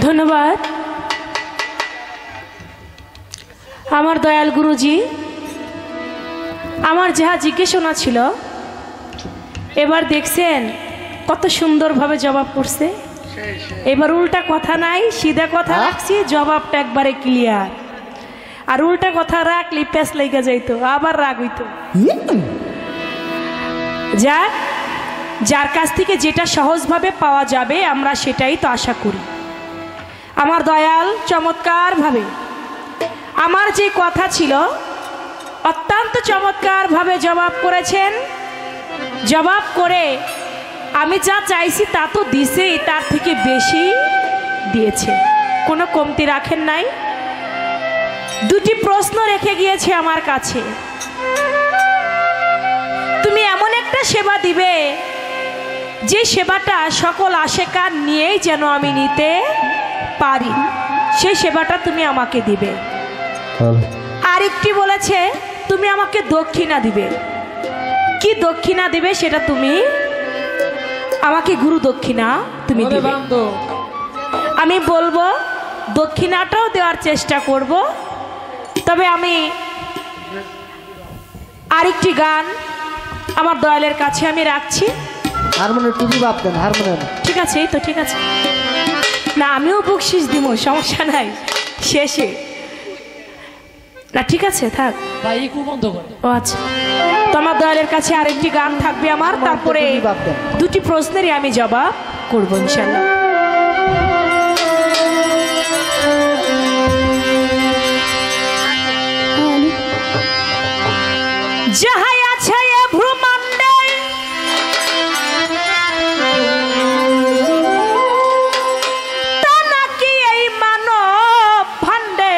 ধন্যবাদ আমার দয়াল গুরুজি। আমার যাহা জিজ্ঞাসা ছিল এবার দেখছেন কত সুন্দরভাবে জবাব করছে। এবার উল্টা কথা নাই, সিধা কথা রাখছি, জবাবটা একবারে ক্লিয়ার। আর উল্টা কথা রাখলি প্যাঁচ লেগে যাইতো, আবার রাগ হইতো। যাক, যার কাছ থেকে যেটা সহজভাবে পাওয়া যাবে আমরা সেটাই তো আশা করি। আমার দয়াল চমৎকারভাবে আমার যে কথা ছিল অত্যন্ত চমৎকারভাবে জবাব করেছেন। জবাব করে আমি যা চাইছি তা তো দিছেই, তার থেকে বেশি দিয়েছে, কোনো কমতি রাখেন নাই। দুটি প্রশ্ন রেখে গিয়েছে আমার কাছে, তুমি এমন একটা সেবা দিবে যে সেবাটা সকল আশেকার নিয়েই যেন আমি নিতে পারি, সেই সেবাটা তুমি আমাকে দিবে। আরেকটি বলেছে তুমি আমাকে দক্ষিণা দিবে। কি দক্ষিণা দিবে সেটা তুমি আমাকে গুরু দক্ষিণা তুমি দিবে। আমি বলবো দক্ষিণাটাও দেওয়ার চেষ্টা করব, তবে আমি আরেকটি গান আমার দয়ালের কাছে আমি রাখছি। হারমোনিয়াম টুকি ভাবতেন হারমোনিয়াম। ঠিক আছে, এই তো ঠিক আছে না, আমিও বকশিস দিব, সমস্যা নাই শেষে না, ঠিক আছে থাক। ও আচ্ছা, তোমার দয়ালের কাছে আরেকটি গান থাকবে আমার, তারপরে দুটি প্রশ্নেরই আমি জবাব করবো ইনশাল্লাহ। যাহাই আছে এ ব্রহ্মাণ্ডে তা নাকি এই মানব ভাণ্ডে,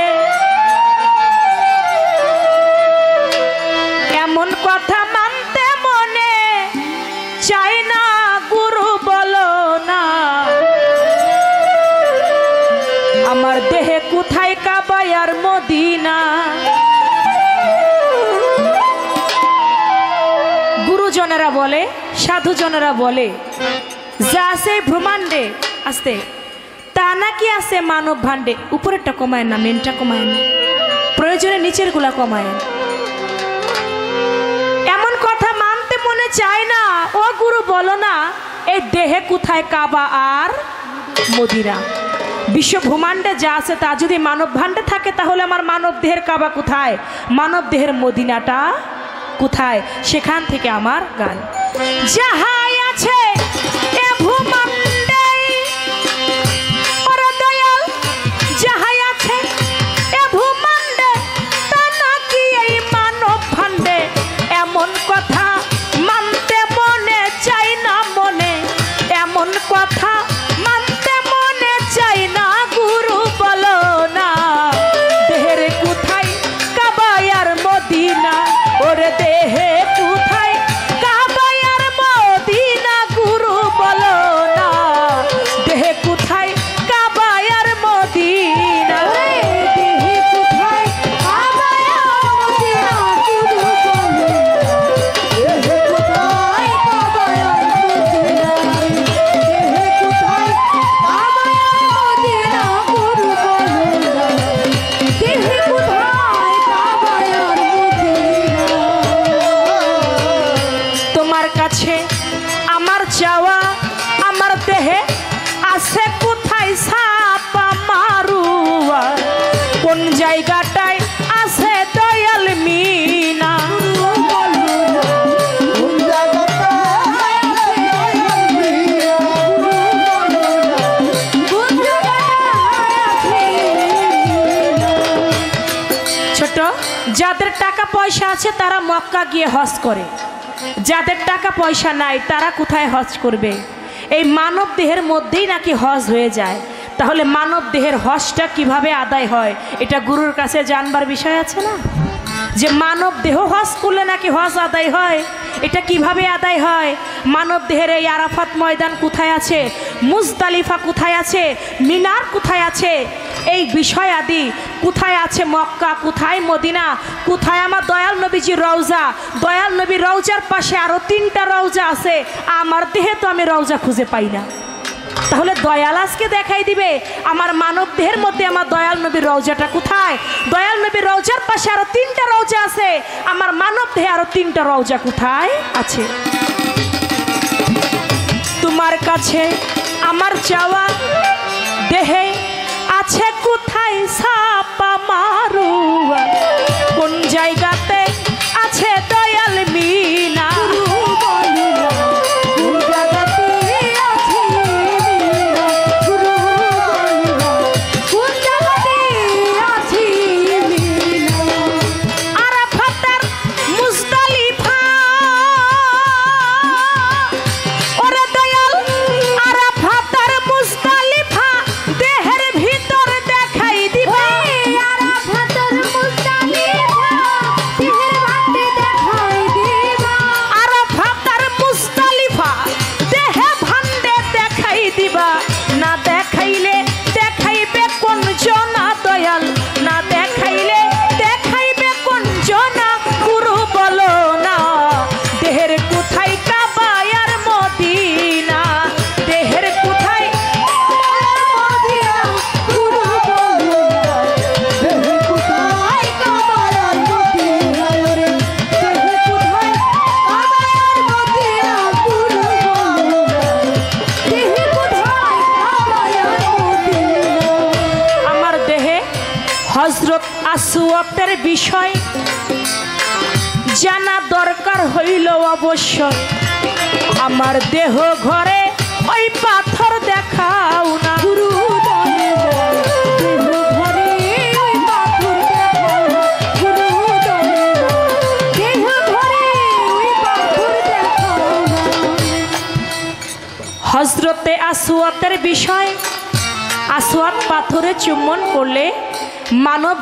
এমন কথা মানতে মনে চাই না গুরু বলো না। আমার দেহে কোথায় কাবা আর মদিনা। গুরুজনেরা বলে, সাধুজনেরা বলে যা আছে ব্রহ্মাণ্ডে আসতে তা নাকি আছে মানব ভাণ্ডে। উপরেরটা কমায় না, মেনটা কমায় না, প্রয়োজনে নিচের গুলা কমায়। এমন কথা মানতে মনে চায় না, ও গুরু বলো না এই দেহে কোথায় কাবা আর মদিনা। বিশ্ব ব্রহ্মাণ্ডে যা আছে তা যদি মানব ভাণ্ডে থাকে তাহলে আমার মানব দেহের কাবা কোথায়, মানব দেহের মদিনাটা কোথায়? সেখান থেকে আমার গান। যাহাই আছে এ ভূমণ্ডে ওরে দয়াল, যাহাই আছে এ ভূমণ্ডে তা নাকি এই মানব ভাণ্ডে। এমন কথা মানতে মনে চাই না মনে, এমন কথা মানতে মনে চাই না গুরু বলো না। দেহের কোথায় কাবা আর মদিনা, ওরে দেহে কোথায় কাবা আর মদিনা গুরু বলো না। দেহে কোথায় কাবা আর মদিনা, দেহে কোথায় কাবা আর মদিনা গুরু বলো। দেহে কোথায় কাবা আর মদিনা, দেহে কোথায় কাবা আর মদিনা গুরু বলো না। দেহে কোথায় কাবা আর মদিনা। তোমার কাছে আমার চাওয়া, আমার দেহে আছে কোথায় ছাপা মারুয়া, কোন জায়গাটায় আছে দয়াল মিনা। ছোট, যাদের টাকা পয়সা আছে তারা মক্কা গিয়ে হজ করে, যাদের টাকা পয়সা নাই তারা কোথায় হজ করবে? এই মানব দেহের মধ্যেই নাকি হজ হয়ে যায়। তাহলে মানব দেহের হজটা কিভাবে আদায় হয় এটা গুরুর কাছে জানবার বিষয় আছে না? যে মানব দেহ হজ করলে নাকি হজ আদায় হয়, এটা কিভাবে আদায় হয়? মানব দেহের এই আরাফাত ময়দান কোথায় আছে, মুজদালিফা কোথায় আছে, মিনার কোথায় আছে, এই বিষয় আদি কোথায় আছে, মক্কা কোথায়, মদিনা কোথায়, আমার দয়াল নবীজির রওজা, দয়াল নবীর রওজার পাশে আরো 3টা রওজা আছে, আমার দেহে তো আমি রওজা খুঁজে পাই না। তাহলে দয়াল আজকে দেখাই দিবে আমার মানব দেহের মধ্যে আমার দয়াল নবীর রওজাটা কোথায়। দয়াল নবীর রওজার পাশে আরো 3টা রওজা আছে, আমার মানব দেহে আরো 3টা রওজা কোথায় আছে। তোমার কাছে আমার চাওয়া দেহে আছে কোথায় ছাপা মারুয়া, কোন জায়গাতে আছে দয়াল মিনা। হযরত আসওয়াতের বিষয় জানা দরকার হইল অবশ্য। আমার দেহ ঘরে ওই পাথর দেখাও না, হযরতে আসওয়াতের বিষয়। আসওয়াত পাথরে চুম্বন করলে মানব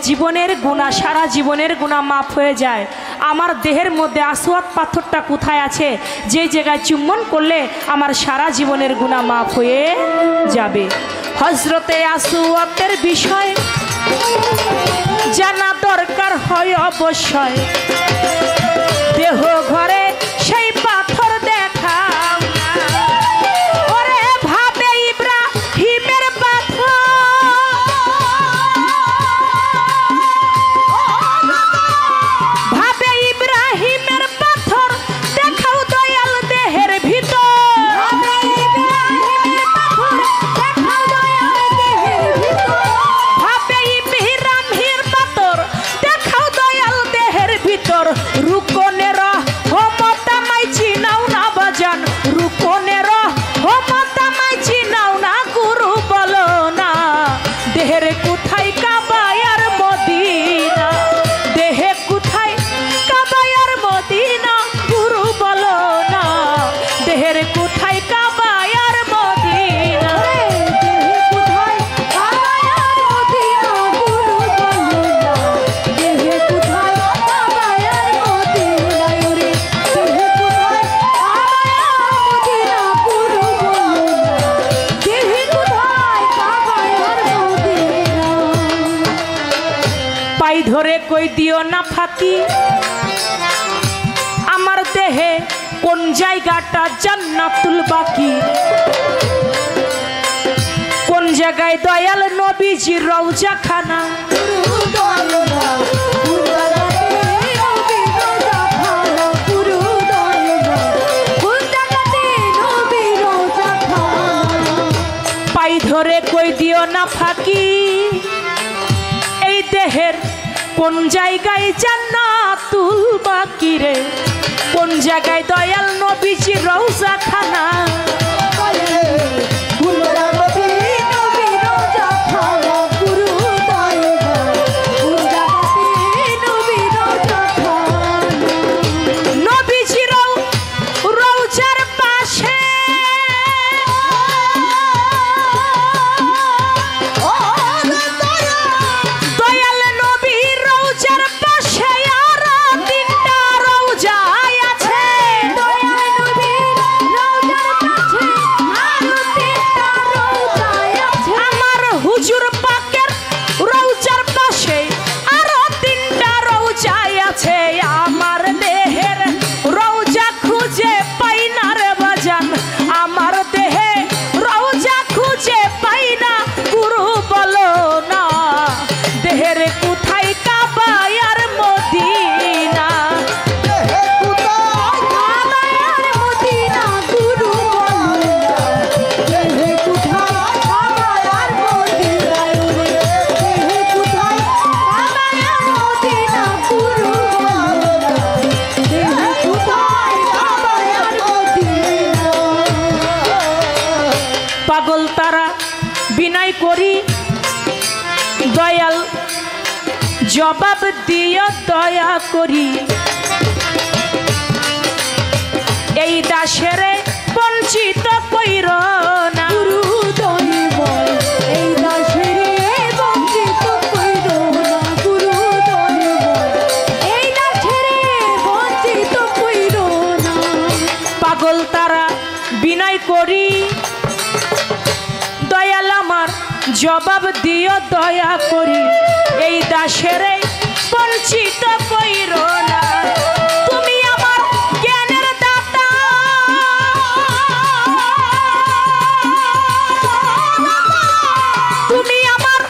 জীবনের গুনাহ, সারা জীবনের গুনাহ মাফ হয়ে যায়। আমার দেহের মধ্যে আসওয়াত পাথরটা কোথায় আছে, যে জায়গায় চুম্বন করলে আমার সারা জীবনের গুনাহ মাফ হয়ে যাবে। হযরতে আসওয়াতের বিষয় জানা দরকার হয় অবশ্যই। দেহ ঘরে সেই পাথর দেখাও না, ওরে ভাবে ইব্রাহিমের পাথর, ভাবে ইব্রাহিমের পাথর দেখাও দয়াল দেহের ভিতর, ভাবে ইব্রাহিমের পাথর দেখাও দয়াল দেহের ভিতর। রুকনের হোমতা মাইছি নাও না বাজান, রুকনের হোমতা মাইছি নাও না, গুরু বলো না দেহের কোথায় কাবায়ার মদিনা, দেহে কোথায় কাবায়ার মদিনা, গুরু বলো না দেহের কোথায় কাবায়ার মদিনা। পাই ধরে কই দিও না ফাঁকি, আমার দেহে কোন জায়গাটা জান্নাতুল বাকি, কোন জায়গায় দয়াল নবীজির রওজা খানা, পাই ধরে কই দিও না ফাঁকি, এই দেহের কোন জায়গায় জান্নাতুল বাকি রে, কোন জায়গায় দয়াল নবীজির রওজা খানা। নবীজির রওজার পাশে দয়াল নবীর রওজার পাশে আর 3টা রওজা আছে, দয়াল নবীর রওজার পাশে বিনয় করি দয়াল জবাব দিও দয়া করি এই দাসের বঞ্চিত কইর না পাগল তারা বিনয় করি দয়াল আমার জবাব দিও দয়া করি এই দাসের বঞ্চিত কইর না তুমি আমার জ্ঞানের দাতা তুমি আমার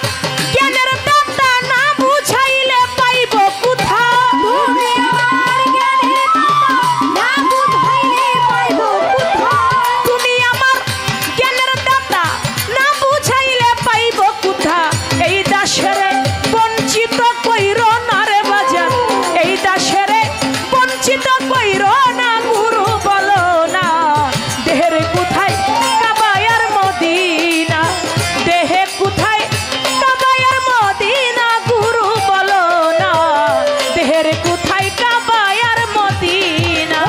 জ্ঞানের দাতা না বুঝাইলে পাইব কোথা তুমি আমার জ্ঞানের দাতা না বুঝাইলে পাইব কোথা তুমি আমার জ্ঞানের দাতা না বুঝাইলে পাইব কোথা এই দাসের বঞ্চিত কইর না রে বাজার এই দাসের বঞ্চিত কইর না গুরু বলো না দেহের কোথায় কাবায়ার মদিনা দেহে কোথায় কাবায়ার মদিনা গুরু বলো না দেহের কোথায় কাবায়ার মদিনা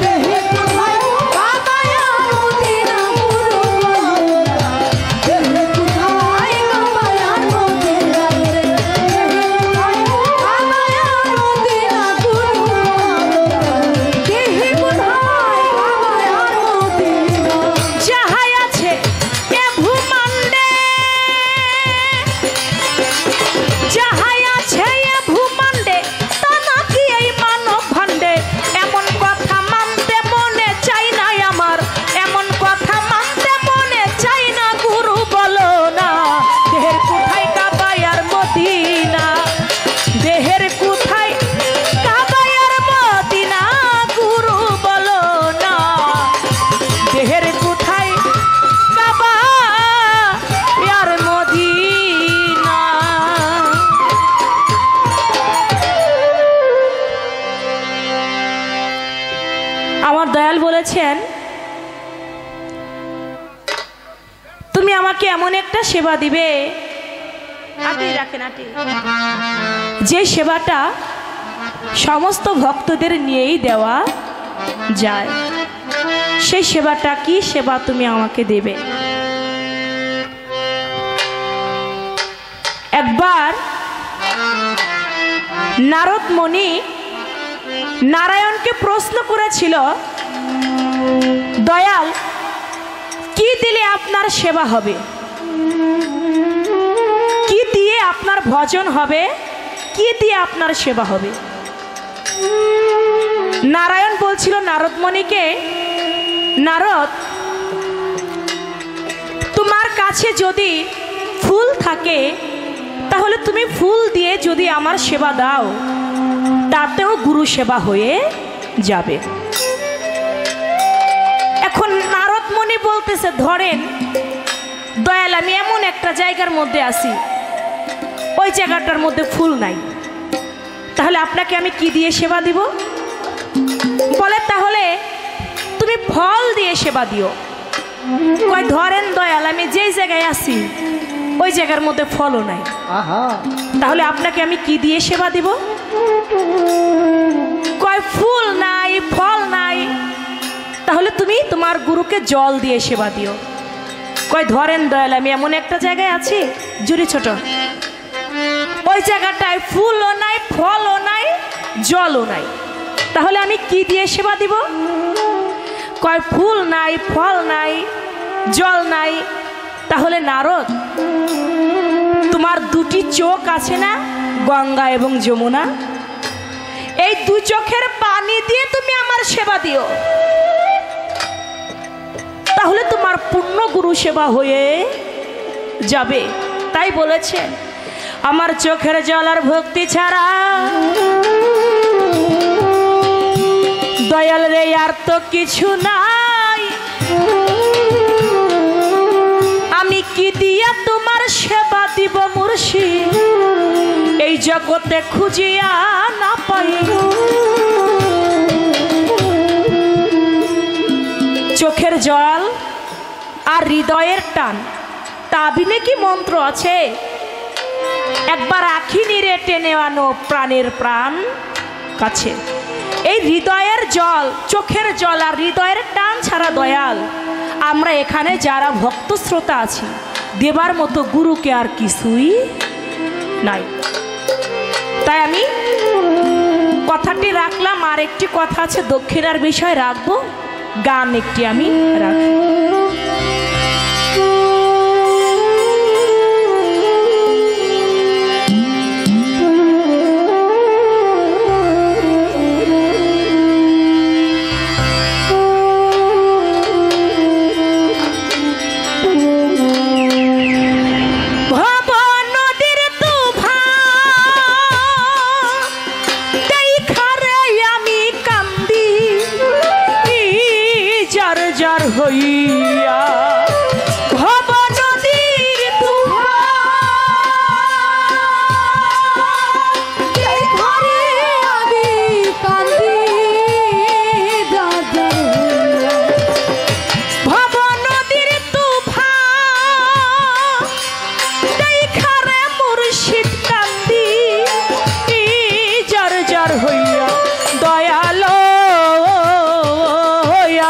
দেহে কোথায় কাবায়ার মদিনা গুরু বলো না দেহে কোথায় কাবায়ার মদিনা কাবায়ার মদিনা গুরু দেহে কোথায় কাবায়ার মদিনা যাহাই আছে এ ভূমণ্ডে যাহাই আছে এ ভূমণ্ডে তা নাকি এই মানব ভাণ্ডে এমন কথা মানতে মনে চাই না আমার এমন কথা মানতে মনে চাই না গুরু বলো না দেহের কোথায় কাবায়ার মদিনা দেহের কোথায় কাবায়ার মদিনা গুরু বলো না দেহের কোথায় কাবায়ার মদিনা আমার দয়াল বলেছেন তুমি আমাকে এমন একটা সেবা দিবে আটি রাখেন আটি যে সেবাটা সমস্ত ভক্তদের নিয়েই দেওয়া যায় সেই সেবাটা কি সেবা তুমি আমাকে দেবে একবার নারদ মুনি নারায়ণকে প্রশ্ন করেছিল দয়াল কি দিলে আপনার সেবা হবে কি দিয়ে আপনার ভজন হবে কি দিয়ে আপনার সেবা হবে নারায়ণ বলছিল নারদ মুনিকে নারদ তোমার কাছে যদি ফুল থাকে তাহলে তুমি ফুল দিয়ে যদি আমার সেবা দাও তাতেও গুরু সেবা হয়ে যাবে এখন নারদ মুনি বলতেছে ধরেন দয়াল আমি এমন একটা জায়গার মধ্যে আছি ওই জায়গাটার মধ্যে ফুল নাই তাহলে আপনাকে আমি কি দিয়ে সেবা দিব বলে তাহলে তুমি ফল দিয়ে সেবা দিও কয় ধরেন দয়াল আমি যেই জায়গায় আছি ওই জায়গার মধ্যে ফলও নাই তাহলে আপনাকে আমি কি দিয়ে সেবা দিব কয় ফুল নাই ফল নাই তাহলে তুমি তোমার গুরুকে জল দিয়ে সেবা দিও কয় ধরেন দয়াল আমি এমন একটা জায়গায় আছি জুড়ি ছোট ওই জায়গাটায় ফুলও নাই ফলও নাই জলও নাই তাহলে আমি কি দিয়ে সেবা দিব কয় ফুল নাই ফল নাই জল নাই তাহলে নারদ তোমার দুটি চোখ আছে না গঙ্গা এবং যমুনা এই দু চোখের পানি দিয়ে তুমি আমার সেবা দিও তাহলে তোমার পূর্ণ গুরু সেবা হয়ে যাবে তাই বলেছে আমার চোখের জল আর ভক্তি ছাড়া দয়াল রে আর তো কিছু নাই আমি কি দিয়া তোমার সেবা দিব মুর্শিদ এই জগতে খুঁজিয়া না পাই চোখের জল আর হৃদয়ের টান তাবিনে কি মন্ত্র আছে? একবার আখি নিরে টেনে আনো প্রাণের প্রাণ কাছে। এই হৃদয়ের জল, চোখের জল আর হৃদয়ের টান ছাড়া দয়াল আমরা এখানে যারা ভক্ত শ্রোতা আছি, দেবার মতো গুরুকে আর কিছুই নাই। তাই আমি কথাটি রাখলাম, আর একটি কথা আছে দক্ষিণার বিষয় রাখবো, গান একটি আমি রাখি। হইয়া ভব নদীর তুফান মুর্শিদ কান্দি জর জর হইয়া দয়ালো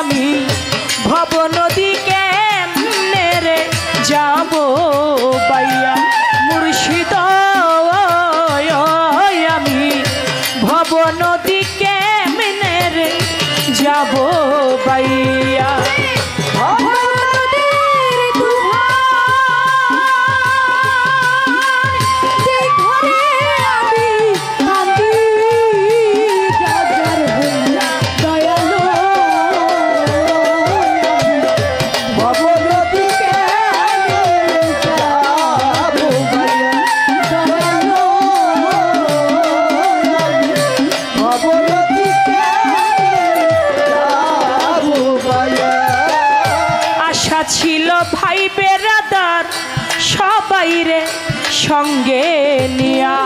আমি ভব নদী কেমনে রে যাব বাইয়া মুর্শিদ আমি ভব নদী কেমনে রে যাব বাইয়া। ছিল ভাই বেরাদার সবাই রে সঙ্গে নিয়া,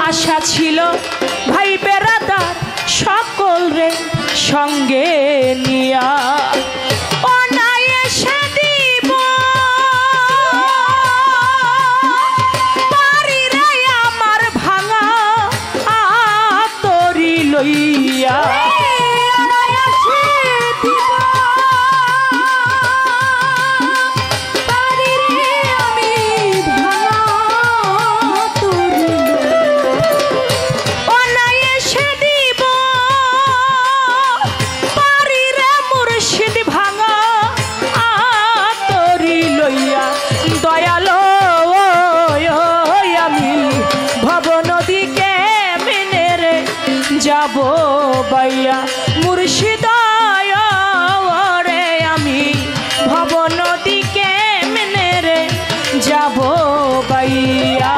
আশা ছিল ভাই বেরাদার সকল রে সঙ্গে নিয়া। লইয়া মুর্শিদ ভাঙা তোরি লইয়া দয়ালো আমি ভব নদী কেমনে রে যাব বাইয়া মুর্শিদ রে আমি ভব নদী কেমনে রে যাব বাইয়া।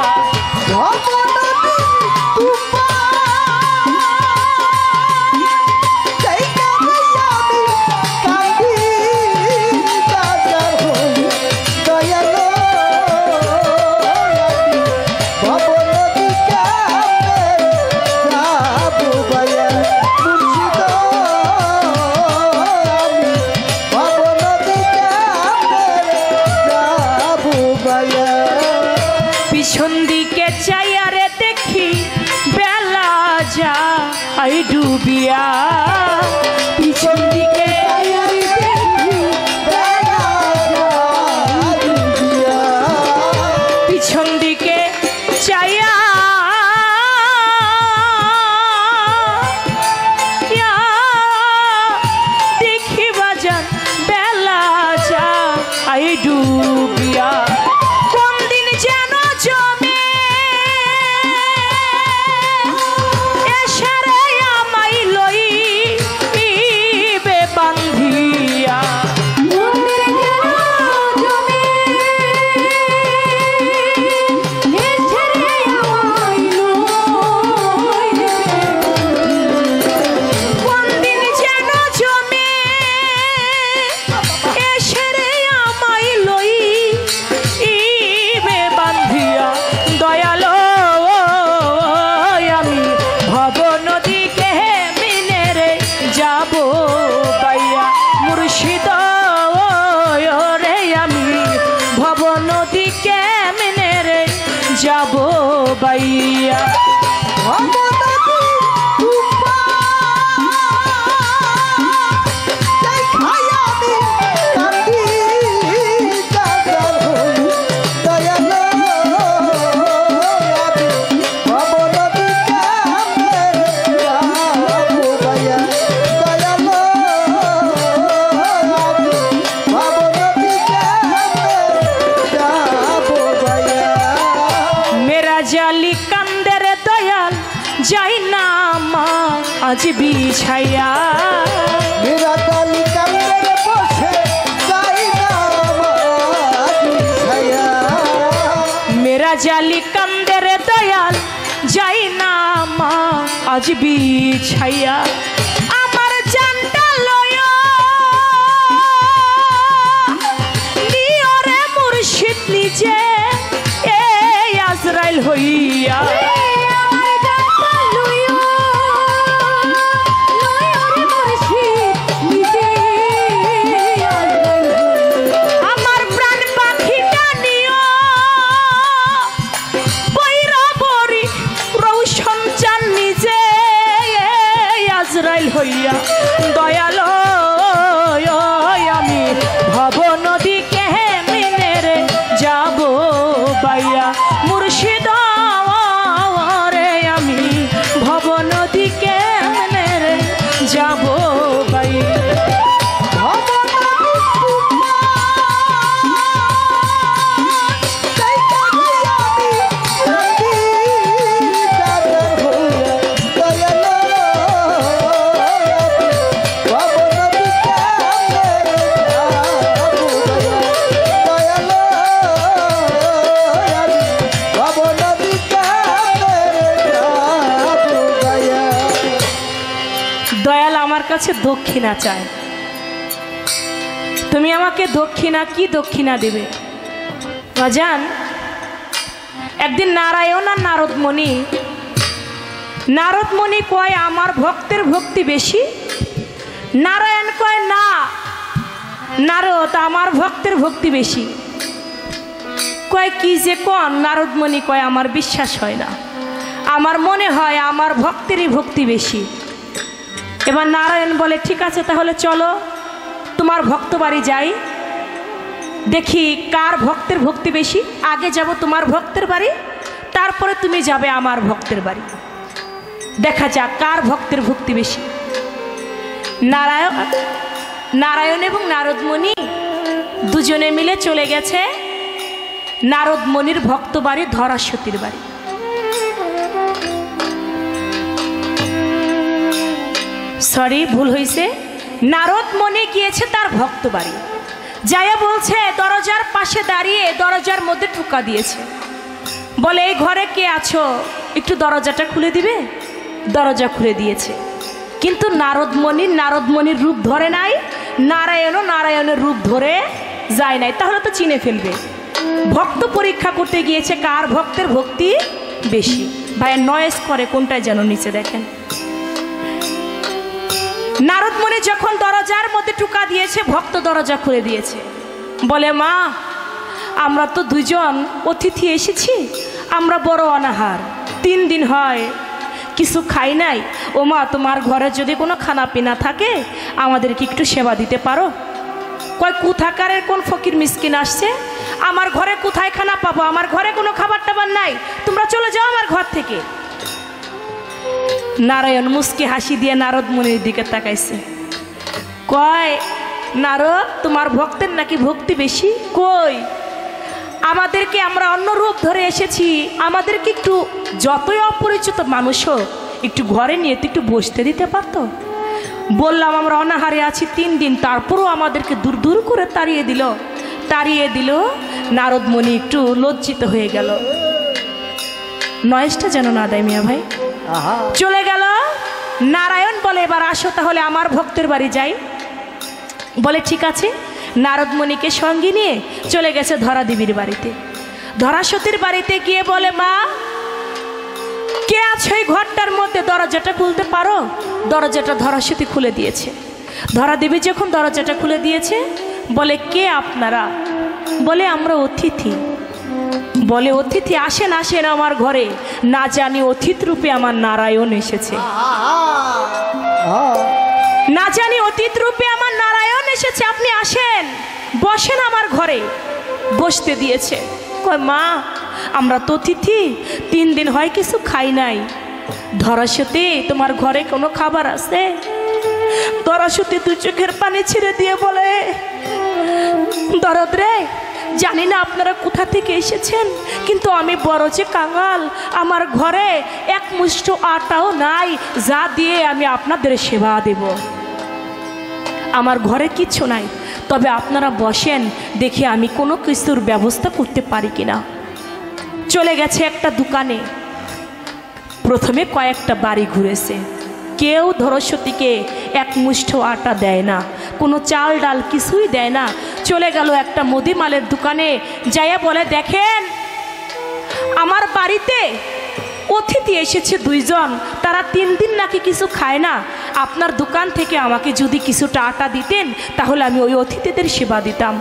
পিছন দিকে চাইয়ারে দেখি বেলা যায় ডুবিয়া, পিছন দিকে পিছন দিকে চাইয়া দেখি বাজান বেলা যায় ডুবিয়া। যাব বাইয়া মুর্শিদ রে আমি ভব নদী কেমনে রে যাব বাইয়া জালি কান্দের দয়াল যাই না মা আজ বিছাইয়া মেরা জালি কান্দের বসে যাই না বিছাইয়া মেরা জালি কান্দের দয়াল যাই না মা আজ বিছাইয়া আমার জানটা লয়া নিয়রে মুর্শিদ নিজে আজরাইল হইয়া আমার প্রাণ পাখিটা নিও বৈরবরি রৌশন চান নিজে আজরাইল হইয়া দয়াল আমি ভব নদী কেমনে রে যাব বাইয়া মুর্শিদ রে আমি ভব নদী কেমনে রে যাব বাইয়া দয়াল আমার কাছে দক্ষিণা চায় তুমি আমাকে দক্ষিণা কি দক্ষিণা দেবে বাজান একদিন নারায়ণ আর নারদমণি কয় আমার ভক্তের ভক্তি বেশি নারায়ণ কয় না নারদ আমার ভক্তের ভক্তি বেশি কয় কি যে কোন নারদমণি কয় আমার বিশ্বাস হয় না আমার মনে হয় আমার ভক্তেরই ভক্তি বেশি এবার নারায়ণ বলে ঠিক আছে তাহলে চলো তোমার ভক্ত বাড়ি যাই দেখি কার ভক্তের ভক্তি বেশি আগে যাব তোমার ভক্তের বাড়ি তারপরে তুমি যাবে আমার ভক্তের বাড়ি দেখা যাক কার ভক্তের ভক্তি বেশি নারায়ণ এবং নারদমণি দুজনে মিলে চলে গেছে নারদমণির ভক্ত বাড়ি ধরাসতীর বাড়ি সরি ভুল হয়েছে নারদমণি গিয়েছে তার ভক্ত বাড়ি যাইয়া বলছে দরজার পাশে দাঁড়িয়ে দরজার মধ্যে ঠুকা দিয়েছে বলে এই ঘরে কে আছো একটু দরজাটা খুলে দিবে দরজা খুলে দিয়েছে কিন্তু নারদমণির রূপ ধরে নাই নারায়ণের রূপ ধরে যায় নাই তাহলে তো চিনে ফেলবে ভক্ত পরীক্ষা করতে গিয়েছে কার ভক্তের ভক্তি বেশি ভাইয়া নয়েস করে কোনটায় যেন নিচে দেখেন নারদমণি যখন দরজার মধ্যে ঠুকা দিয়েছে ভক্ত দরজা খুলে দিয়েছে বলে মা আমরা তো দুজন অতিথি এসেছি আমরা বড় অনাহার 3 দিন হয় কিছু খাই নাই ও মা তোমার ঘরে যদি কোনো খানা পিনা থাকে আমাদেরকে একটু সেবা দিতে পারো কয় কোথাকারের কোন ফকির মিসকিন আসছে আমার ঘরে কোথায় খানা পাবো আমার ঘরে কোনো খাবার টাবার নাই তোমরা চলে যাও আমার ঘর থেকে নারায়ণ মুস্কি হাসি দিয়ে নারদমণির দিকে তাকাইছে কয় নারদ তোমার ভক্তের নাকি ভক্তি বেশি কই আমাদেরকে আমরা অন্য রূপ ধরে এসেছি আমাদেরকে একটু যতই অপরিচিত মানুষ হোক একটু ঘরে নিয়ে একটু বসতে দিতে পারতো বললাম আমরা অনাহারে আছি 3 দিন তারপরও আমাদেরকে দূর দূর করে তাড়িয়ে দিল নারদমণি একটু লজ্জিত হয়ে গেল নয়েসটা যেন না দেয় মিয়া ভাই চলে গেল নারায়ণ বলে এবার আসো তাহলে আমার ভক্তের বাড়ি যাই বলে ঠিক আছে নারদমণিকে সঙ্গে নিয়ে চলে গেছে ধরাদেবীর বাড়িতে ধরাসতীর বাড়িতে গিয়ে বলে মা কে বলছে ওই ঘরটার মধ্যে দরজাটা খুলতে পারো? দরজাটা ধরাসতী খুলে দিয়েছে। ধরা দেবী যখন দরজাটা খুলে দিয়েছে, বলে কে আপনারা? বলে আমরা অতিথি। বলে অতিথি? আসেন আসেন আমার ঘরে, না জানি অতিথি রূপে আমার নারায়ণ এসেছে। না জানি অতিথি রূপে আমার নারায়ণ এসেছে, আপনি আসেন বসেন আমার ঘরে। বসতে দিয়েছে। কয় মা আমরা তো অতিথি, 3 দিন হয় কিছু খাই নাই। ধরাসতী তোমার ঘরে কোনো খাবার আছে? ধরাসতী 2 চোখের পানি ছেড়ে দিয়ে বলে, দরদ রে, জানি না আপনারা কোথা থেকে এসেছেন, কিন্তু আমি বড় যে কাঙাল, আমার ঘরে 1 মুষ্ঠ আটাও নাই যা দিয়ে আমি আপনাদের সেবা দেব। আমার ঘরে কিচ্ছু নাই, তবে আপনারা বসেন, দেখি আমি কোনো কিছুর ব্যবস্থা করতে পারি কিনা। চলে গেছে একটা দোকানে, প্রথমে কয়েকটা বাড়ি ঘুরেছে, কেউ ধরস্বতীকে 1 মুষ্ঠ আটা দেয় না, কোনো চাল ডাল কিছুই দেয় না। চলে গেল একটা মুদিমালের দোকানে, যাইয়া বলে দেখেন আমার বাড়িতে অতিথি এসেছে 2 জন, তারা 3 দিন নাকি কিছু খায় না। আপনার দোকান থেকে আমাকে যদি কিছুটা আটা দিতেন তাহলে আমি ওই অতিথিদের সেবা দিতাম।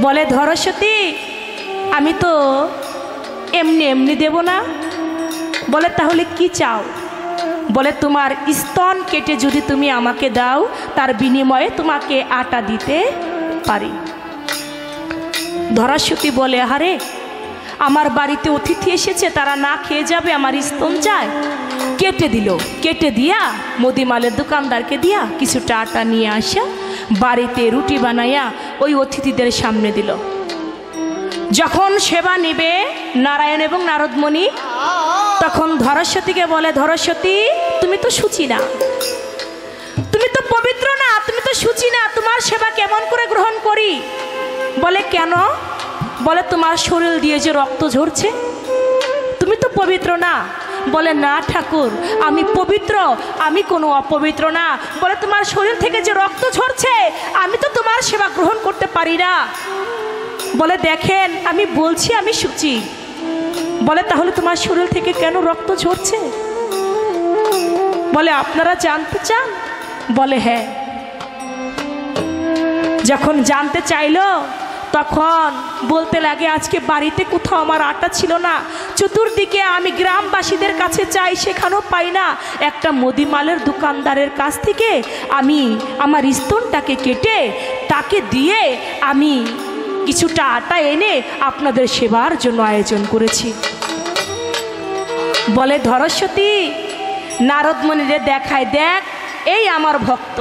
বলে ধরস্বতী আমি তো এমনি এমনি দেব না। বলে তাহলে কি চাও? বলে তোমার স্তন কেটে যদি তুমি আমাকে দাও, তার বিনিময়ে তোমাকে আটা দিতে পারি। ধরাসতী বলে আরে আমার বাড়িতে অতিথি এসেছে, তারা না খেয়ে যাবে, আমার স্তন চায়। কেটে দিল, কেটে দিয়া মুদিমালের দোকানদারকে দিয়া কিছুটা আটা নিয়ে আসা বাড়িতে রুটি বানাইয়া ওই অতিথিদের সামনে দিল। যখন সেবা নিবে নারায়ণ এবং নারদমণি, তখন ধরস্বতীকে বলে ধরস্বতী তুমি তো শুচি না, তুমি তো পবিত্র না, তুমি তো শুচি না, তোমার সেবা কেমন করে গ্রহণ করি? বলে কেন? বলে তোমার শরীর দিয়ে যে রক্ত ঝরছে, তুমি তো পবিত্র না। বলে না ঠাকুর আমি পবিত্র, আমি কোনো অপবিত্র না। বলে তোমার শরীর থেকে যে রক্ত ঝরছে, আমি তো তোমার সেবা গ্রহণ করতে পারি না। বলে দেখেন আমি বলছি আমি শুচি। বলে তাহলে তোমার শরীর থেকে কেন রক্ত ঝরছে? বলে আপনারা জানতে চান? বলে হ্যাঁ। যখন জানতে চাইলো তখন বলতে লাগে আজকে বাড়িতে কোথাও আমার আটা ছিল না, চতুর্দিকে আমি গ্রামবাসীদের কাছে চাই, সেখানেও পাই না। একটা মুদিমালের দোকানদারের কাছ থেকে আমি আমার স্তনটাকে কেটে তাকে দিয়ে আমি কিছুটা আটা এনে আপনাদের সেবার জন্য আয়োজন করেছি। বলে ধরস্বতী নারদমণিরে দেখায়, দেখ এই আমার ভক্ত,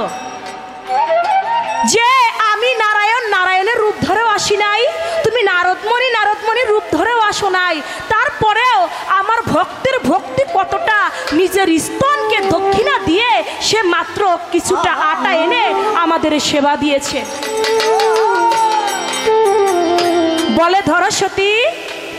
যে আমি নারায়ণ নারায়ণের রূপ ধরেও আসি নাই, তুমি নারদমণি নারদমণির রূপ ধরেও আসো নাই, তারপরেও আমার ভক্তের ভক্তি কতটা, নিজের স্তনকে দক্ষিণা দিয়ে সে মাত্র কিছুটা আটা এনে আমাদের সেবা দিয়েছে। বলে ধরস্বতী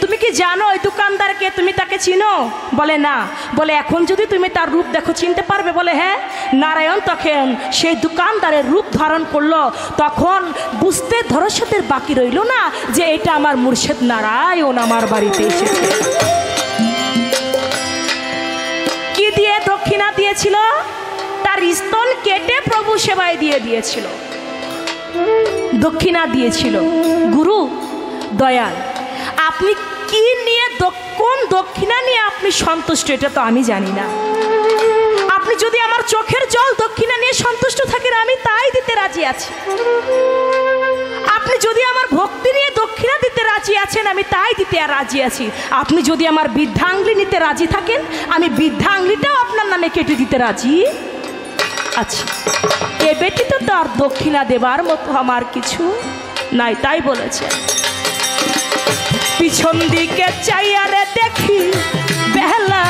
তুমি কি জানো ওই দোকানদারকে, তুমি তাকে চিনো? বলে না। বলে এখন যদি তুমি তার রূপ দেখো চিনতে পারবে? বলে হ্যাঁ। নারায়ণ তখন সেই দোকানদারের রূপ ধারণ করলো, তখন বুঝতে ধরস্বতীর বাকি রইল না যে এটা আমার মুর্শিদ নারায়ণ আমার বাড়িতে এসেছে। কি দিয়ে দক্ষিণা দিয়েছিল? তার স্তন কেটে প্রভু সেবায় দিয়ে দিয়েছিল, দক্ষিণা দিয়েছিল। গুরু দয়াল আপনি কি নিয়ে, কোন দক্ষিণা নিয়ে আপনি সন্তুষ্ট এটা তো আমি জানি না। আপনি যদি আমার চোখের জল দক্ষিণা নিয়ে সন্তুষ্ট থাকেন আমি তাই দিতে রাজি আছি। আপনি যদি আমার ভক্তি নিয়ে দক্ষিণা দিতে রাজি আছেন আমি তাই দিতে রাজি আছি। আপনি যদি আমার বৃদ্ধাঙ্গুলি নিতে রাজি থাকেন আমি বৃদ্ধাঙ্গুলিটাও আপনার নামে কেটে দিতে রাজি আছি। এ ব্যতীত তো আর দক্ষিণা দেবার মতো আমার কিছু নাই। তাই বলেছে পিছন দিকে চাইয়ারে দেখি বেলা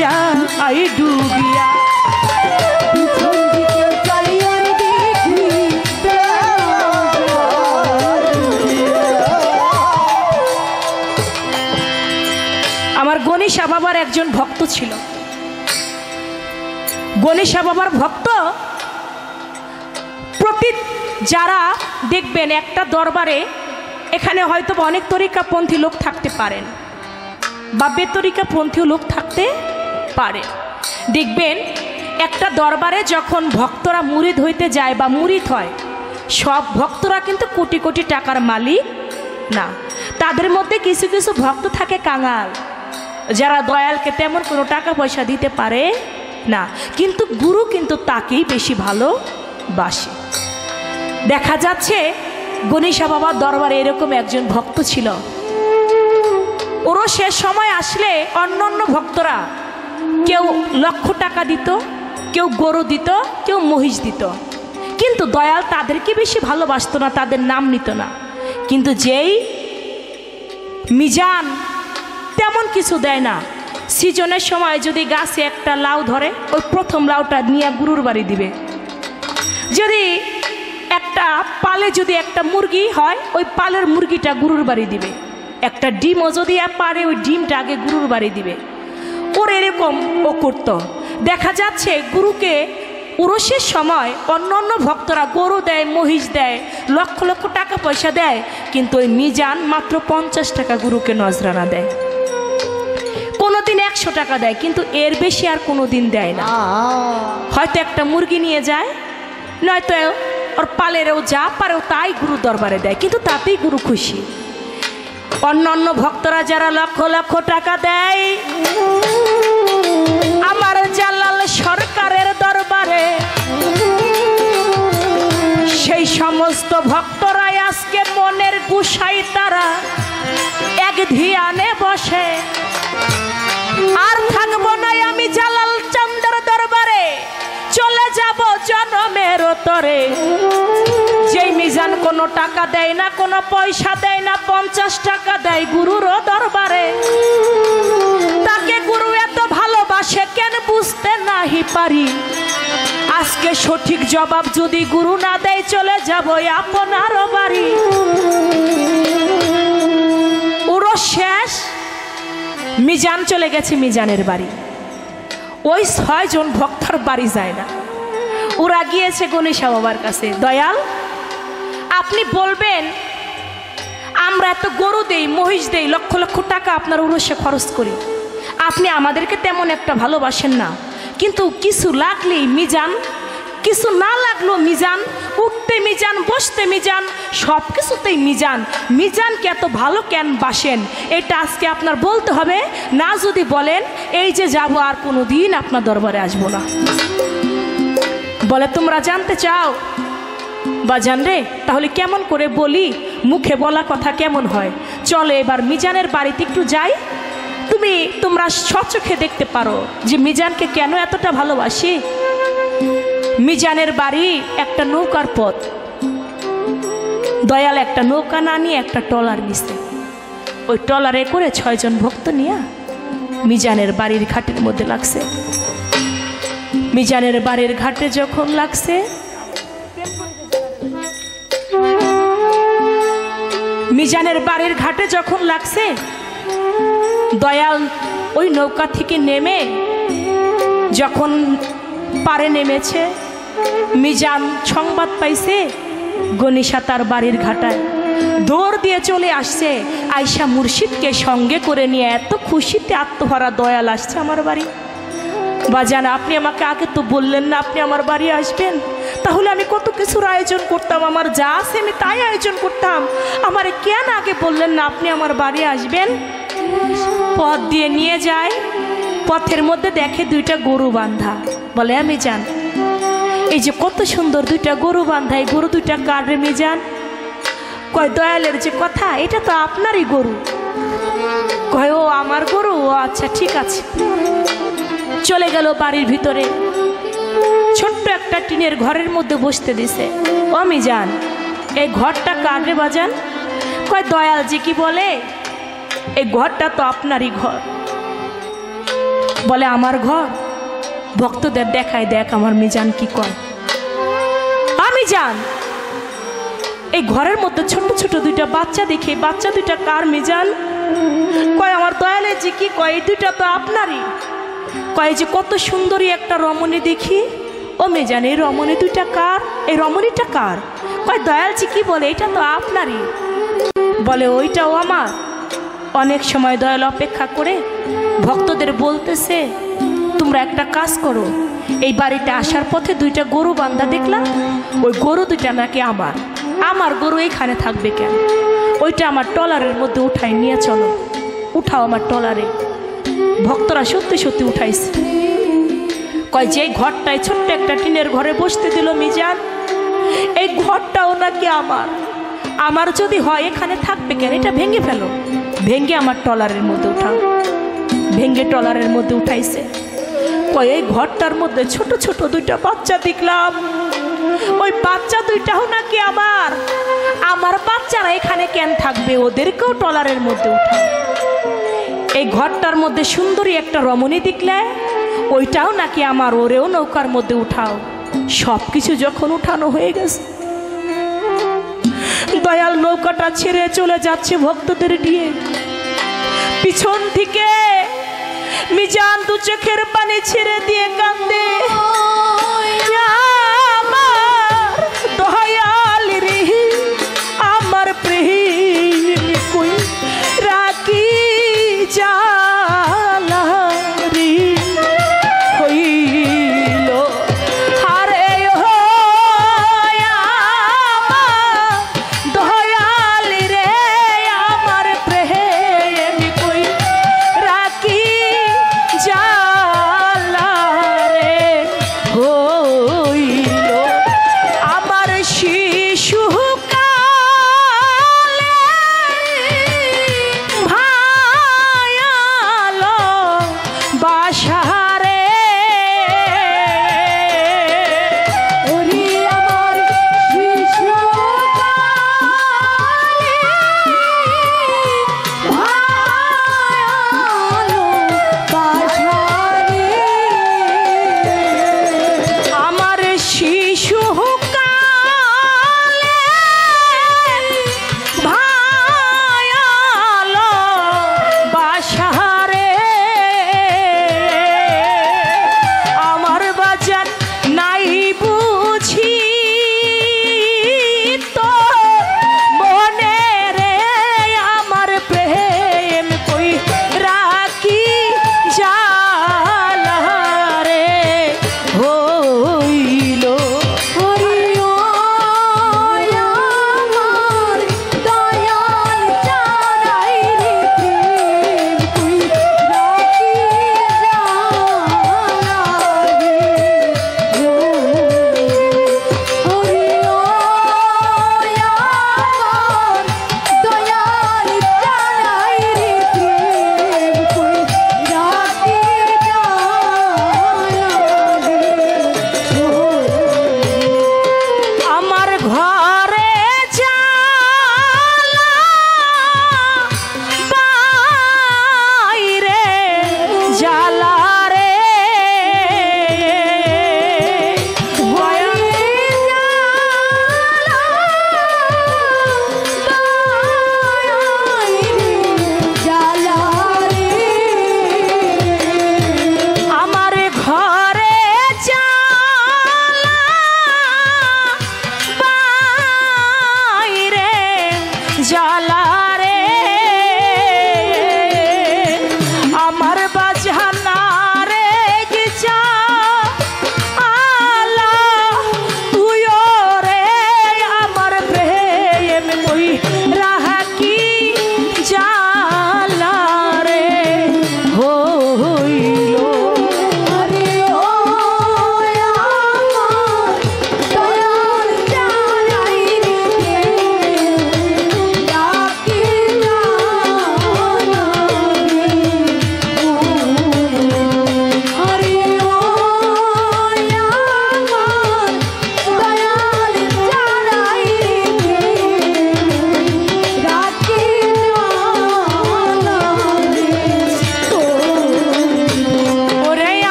যাই ডুবিয়া, পিছন দিকে চাইয়ারে দেখি আমার গণেশা বাবার একজন ভক্ত ছিল। গণেশা বাবার ভক্ত প্রতি যারা দেখবেন একটা দরবারে, এখানে হয়তো অনেক তরিকাপন্থী লোক থাকতে পারেন, বা বেতরিকা পন্থী লোক থাকতে পারে। দেখবেন একটা দরবারে যখন ভক্তরা মুরিদ হইতে যায় বা মুরিদ হয়, সব ভক্তরা কিন্তু কোটি কোটি টাকার মালিক না। তাদের মধ্যে কিছু কিছু ভক্ত থাকে কাঙাল, যারা দয়ালকে তেমন কোনো টাকা পয়সা দিতে পারে না, কিন্তু গুরু কিন্তু তাকেই বেশি ভালোবাসে। দেখা যাচ্ছে গণেশা বাবার দরবারে এরকম একজন ভক্ত ছিল। ওরও শেষ সময় আসলে অন্যান্য ভক্তরা কেউ লক্ষ টাকা দিত, কেউ গরু দিত, কেউ মহিষ দিত, কিন্তু দয়াল তাদেরকে বেশি ভালোবাসতো না, তাদের নাম নিত না। কিন্তু যেই মিজান তেমন কিছু দেয় না, সিজনের সময় যদি গাছে একটা লাউ ধরে, ওই প্রথম লাউটা নিয়ে গুরুর বাড়ি দিবে। যদি একটা পালে যদি একটা মুরগি হয়, ওই পালের মুরগিটা গুরুর বাড়ি দিবে। একটা ডিমও যদি পারে, ওই ডিমটা আগে গুরুর বাড়ি দিবে। ওর এরকম ও করতো। দেখা যাচ্ছে গুরুকে উরসের সময় অন্য অন্য ভক্তরা গরু দেয়, মহিষ দেয়, লক্ষ লক্ষ টাকা পয়সা দেয়, কিন্তু ওই মিজান মাত্র 50 টাকা গুরুকে নজরানা দেয়। কোনোদিন 100 টাকা দেয়, কিন্তু এর বেশি আর কোনোদিন দেয় না। হয়তো একটা মুরগি নিয়ে যায়, নয়তো ওর পালেরও যা পারেও তাই গুরু দরবারে দেয়, কিন্তু তাতেই গুরু খুশি। অন্যান্য ভক্তরা যারা লক্ষ লক্ষ টাকা দেয়, আমার জালাল সরকারের দরবারে সেই সমস্ত ভক্তরাই আজকে মনের গুসাই তারা এক ধিয়ানে বসে। আর থাকবো না আমি জালাল চন্দ্রের দরবারে, চলে যাব জনমের তরে। যেই মিজান কোনো টাকা দেয় না, কোনো পয়সা দেয় না, 50 টাকা দেয় গুরুর দরবারে, তাকে গুরু এত ভালোবাসে কেন বুঝতে নাহি পারি। আজকে সঠিক জবাব যদি গুরু না দেয়, চলে যাব আপনার বাড়ি। ওরও শেষ, মিজান চলে গেছে মিজানের বাড়ি। ওই 6 জন ভক্তর বাড়ি যায় না, ওরা গিয়েছে গণেশা বাবার কাছে। দয়াল, আপনি বলবেন আমরা এত গরু দেই, মহিষ দেই, লক্ষ লক্ষ টাকা আপনার উরসে খরচ করি, আপনি আমাদেরকে তেমন একটা ভালোবাসেন না, কিন্তু কিছু লাগলেই মিজান, কিছু না লাগলো মিজান, উঠতে মিজান, বসতে মিজান, সব কিছুতেই মিজান, মিজানকে এত ভালো কেন বাসেন, এটা আজকে আপনার বলতে হবে। না যদি বলেন, এই যে যাব আর কোনো দিন আপনার দরবারে আসবো না। বলে তোমরা জানতে চাও বাজান রে, তাহলে কেমন করে বলি, মুখে বলা কথা কেমন হয়। চলে এবার মিজানের বাড়িতে একটু যাই, তোমরা স্বচক্ষে দেখতে পারো যে মিজানকে কেন এতটা ভালোবাসি। মিজানের বাড়ি একটা নৌকার পথ। দয়াল একটা নৌকা না নিয়ে একটা ট্রলার নিছে, ওই ট্রলারে করে 6 জন ভক্ত নিয়ে মিজানের বাড়ির ঘাটের মধ্যে লাগছে। মিজানের বাড়ির ঘাটে যখন লাগছে, মিজানের বাড়ির ঘাটে যখন লাগছে, দয়াল ওই নৌকা থেকে নেমে যখন পারে নেমেছে, মিজান সংবাদ পাইছে গণেশা তার বাড়ির ঘাটায় দৌড় দিয়ে চলে আসছে। আয়শা মুর্শিদকে সঙ্গে করে নিয়ে এত খুশিতে আত্মহারা দয়াল আসছে আমার বাড়ি। বাজান, আপনি আমাকে আগে তো বললেন না আপনি আমার বাড়ি আসবেন, তাহলে আমি কত কিছুর আয়োজন করতাম, আমার যা আছে আমি তাই আয়োজন করতাম। আমারে কেন আগে বললেন না আপনি আমার বাড়ি আসবেন? পথ দিয়ে নিয়ে যায়, পথের মধ্যে দেখে 2টা গরু বাঁধা। বলে আমি যান, এই যে কত সুন্দর 2টা গরু বাঁধা, এই গরু 2টা কার রে মিজান? কয় দয়ালের যে কথা, এটা তো আপনারই গরু। কয় ও আমার গরু, ও আচ্ছা ঠিক আছে। চলে গেল বাড়ির ভিতরে, ছোট্ট একটা টিনের ঘরের মধ্যে বসতে দিছে। ও মিজান, এই ঘরটা কার রে বাজান? কয় দয়াল যে কি বলে, এই ঘরটা তো আপনারই ঘর। বলে আমার ঘর? ভক্তদের দেখায় দেখ আমার মিজান কি কয়। আমি জান, এই ঘরের মধ্যে ছোট ছোট 2টা বাচ্চা দেখে, বাচ্চা 2টা কার মিজান? কয় আমার দয়ালে যে কি কয়, এই 2টা তো আপনারই। কয় যে কত সুন্দরী একটা রমণী দেখি। ও মিজান, এই রমণী 2টা কার? এই রমণীটা কার? কয় দয়াল যে কি বলে, এটা তো আপনারই। বলে ওইটাও আমার? ও অনেক সময় দয়াল অপেক্ষা করে ভক্তদের বলতেছে, তোমরা একটা কাজ করো, এই বাড়িতে আসার পথে দুইটা গরু বান্ধা দেখলাম, ওই গরু দুইটা নাকি আমার গরু এইখানে থাকবে কেন? ওইটা আমার ট্রলারের মধ্যে উঠাই নিয়ে চলো, উঠাও আমার ট্রলারে। ভক্তরা সত্যি সত্যি উঠাইছে। কয় যে ঘরটায় ছোট্ট একটা টিনের ঘরে বসতে দিল মিজান, এই ঘরটাও নাকি আমার যদি হয় এখানে থাকবে কেন? এটা ভেঙে ফেলো, ভেঙে আমার ট্রলারের মধ্যে উঠাও। ভেঙে ট্রলারের মধ্যে উঠাইছে। কয় এই ঘরটার মধ্যে ছোট ছোট দুইটা বাচ্চা দেখলাম, ওই বাচ্চা দুইটাও নাকি আমার বাচ্চারা এখানে কেন থাকবে? ওদেরকেও ট্রলারের মধ্যে উঠাও। এই ঘরটার মধ্যে সুন্দরী একটা রমণী দেখলে, ওইটাও নাকি আমার, ওরেও নৌকার মধ্যে উঠাও। সব কিছু যখন উঠানো হয়ে গেছে, দয়াল নৌকাটা ছেড়ে চলে যাচ্ছে ভক্তদের নিয়ে। পিছন থেকে মিজান দু চোখের পানি ছেড়ে দিয়ে কান্দে, আমার দয়াল রে, আমার প্রেম কই রাখি জালা রে হইল, হারে ও আমার দয়াল রে, আমার প্রেম কই রাখি জালা রে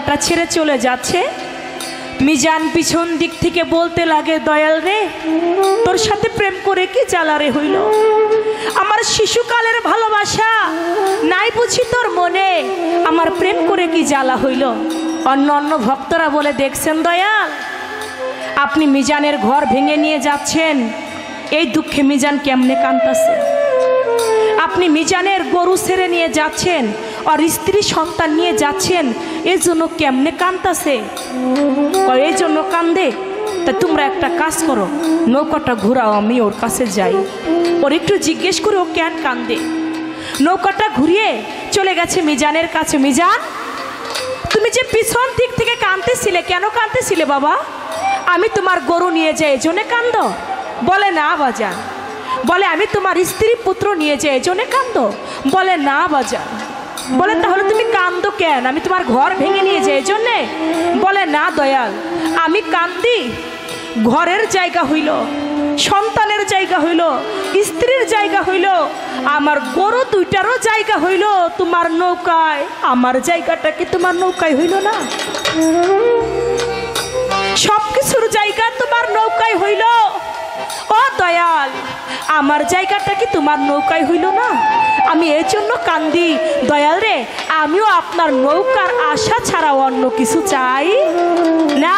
জায়গাটা ছেড়ে চলে যাচ্ছে, মিজান পিছন দিক থেকে বলতে লাগে, দয়াল রে, তোর সাথে প্রেম করে কি জ্বালা রে হইল? আমার শিশুকালের ভালোবাসা নাই বুঝি তোর মনে, আমার প্রেম করে কি জ্বালা হইল? অন্য অন্য ভক্তরা বলে, দেখছেন দয়াল, আপনি মিজানের ঘর ভেঙে নিয়ে যাচ্ছেন, এই দুঃখে মিজান কেমনে কাঁদতেছে। আপনি মিজানের গরু ছেড়ে নিয়ে যাচ্ছেন, আর স্ত্রী সন্তান নিয়ে যাচ্ছেন, এই জন্য কেমনে কাঁদতেছে। এই জন্য কান্দে। তা তোমরা একটা কাজ করো, নৌকাটা ঘুরাও, আমি ওর কাছে যাই, ওর একটু জিজ্ঞেস করে ও কেন কান্দে। নৌকাটা ঘুরিয়ে চলে গেছে মিজানের কাছে। মিজান, তুমি যে পিছন দিক থেকে কাঁদতেছিলে, কেন কাঁদতেছিলে বাবা? আমি তোমার গরু নিয়ে যাই এই জন্যে কান্দ? বলে না বাজান। বলে আমি তোমার স্ত্রী পুত্র নিয়ে যাই এই জন্যে কান্দ? বলে না বাজান। বলে তাহলে তুমি কান্দো কেন? আমি তোমার ঘর ভেঙে নিয়ে যাই এই জন্যে? বলে না দয়াল, আমি কান্দি, ঘরের জায়গা হইল, সন্তানের জায়গা হইল, স্ত্রীর জায়গা হইল, আমার গরু দুইটারও জায়গা হইল তোমার নৌকায়, আমার জায়গাটা কি তোমার নৌকায় হইল না? সবকিছুর জায়গা তোমার নৌকায় হইল। ও দয়াল, আমার জায়গাটা কি তোমার নৌকায় হইল না? আমি এই জন্য কান্দি। দয়াল রে, আমিও আপনার নৌকার আশা ছাড়া অন্য কিছু চাই না।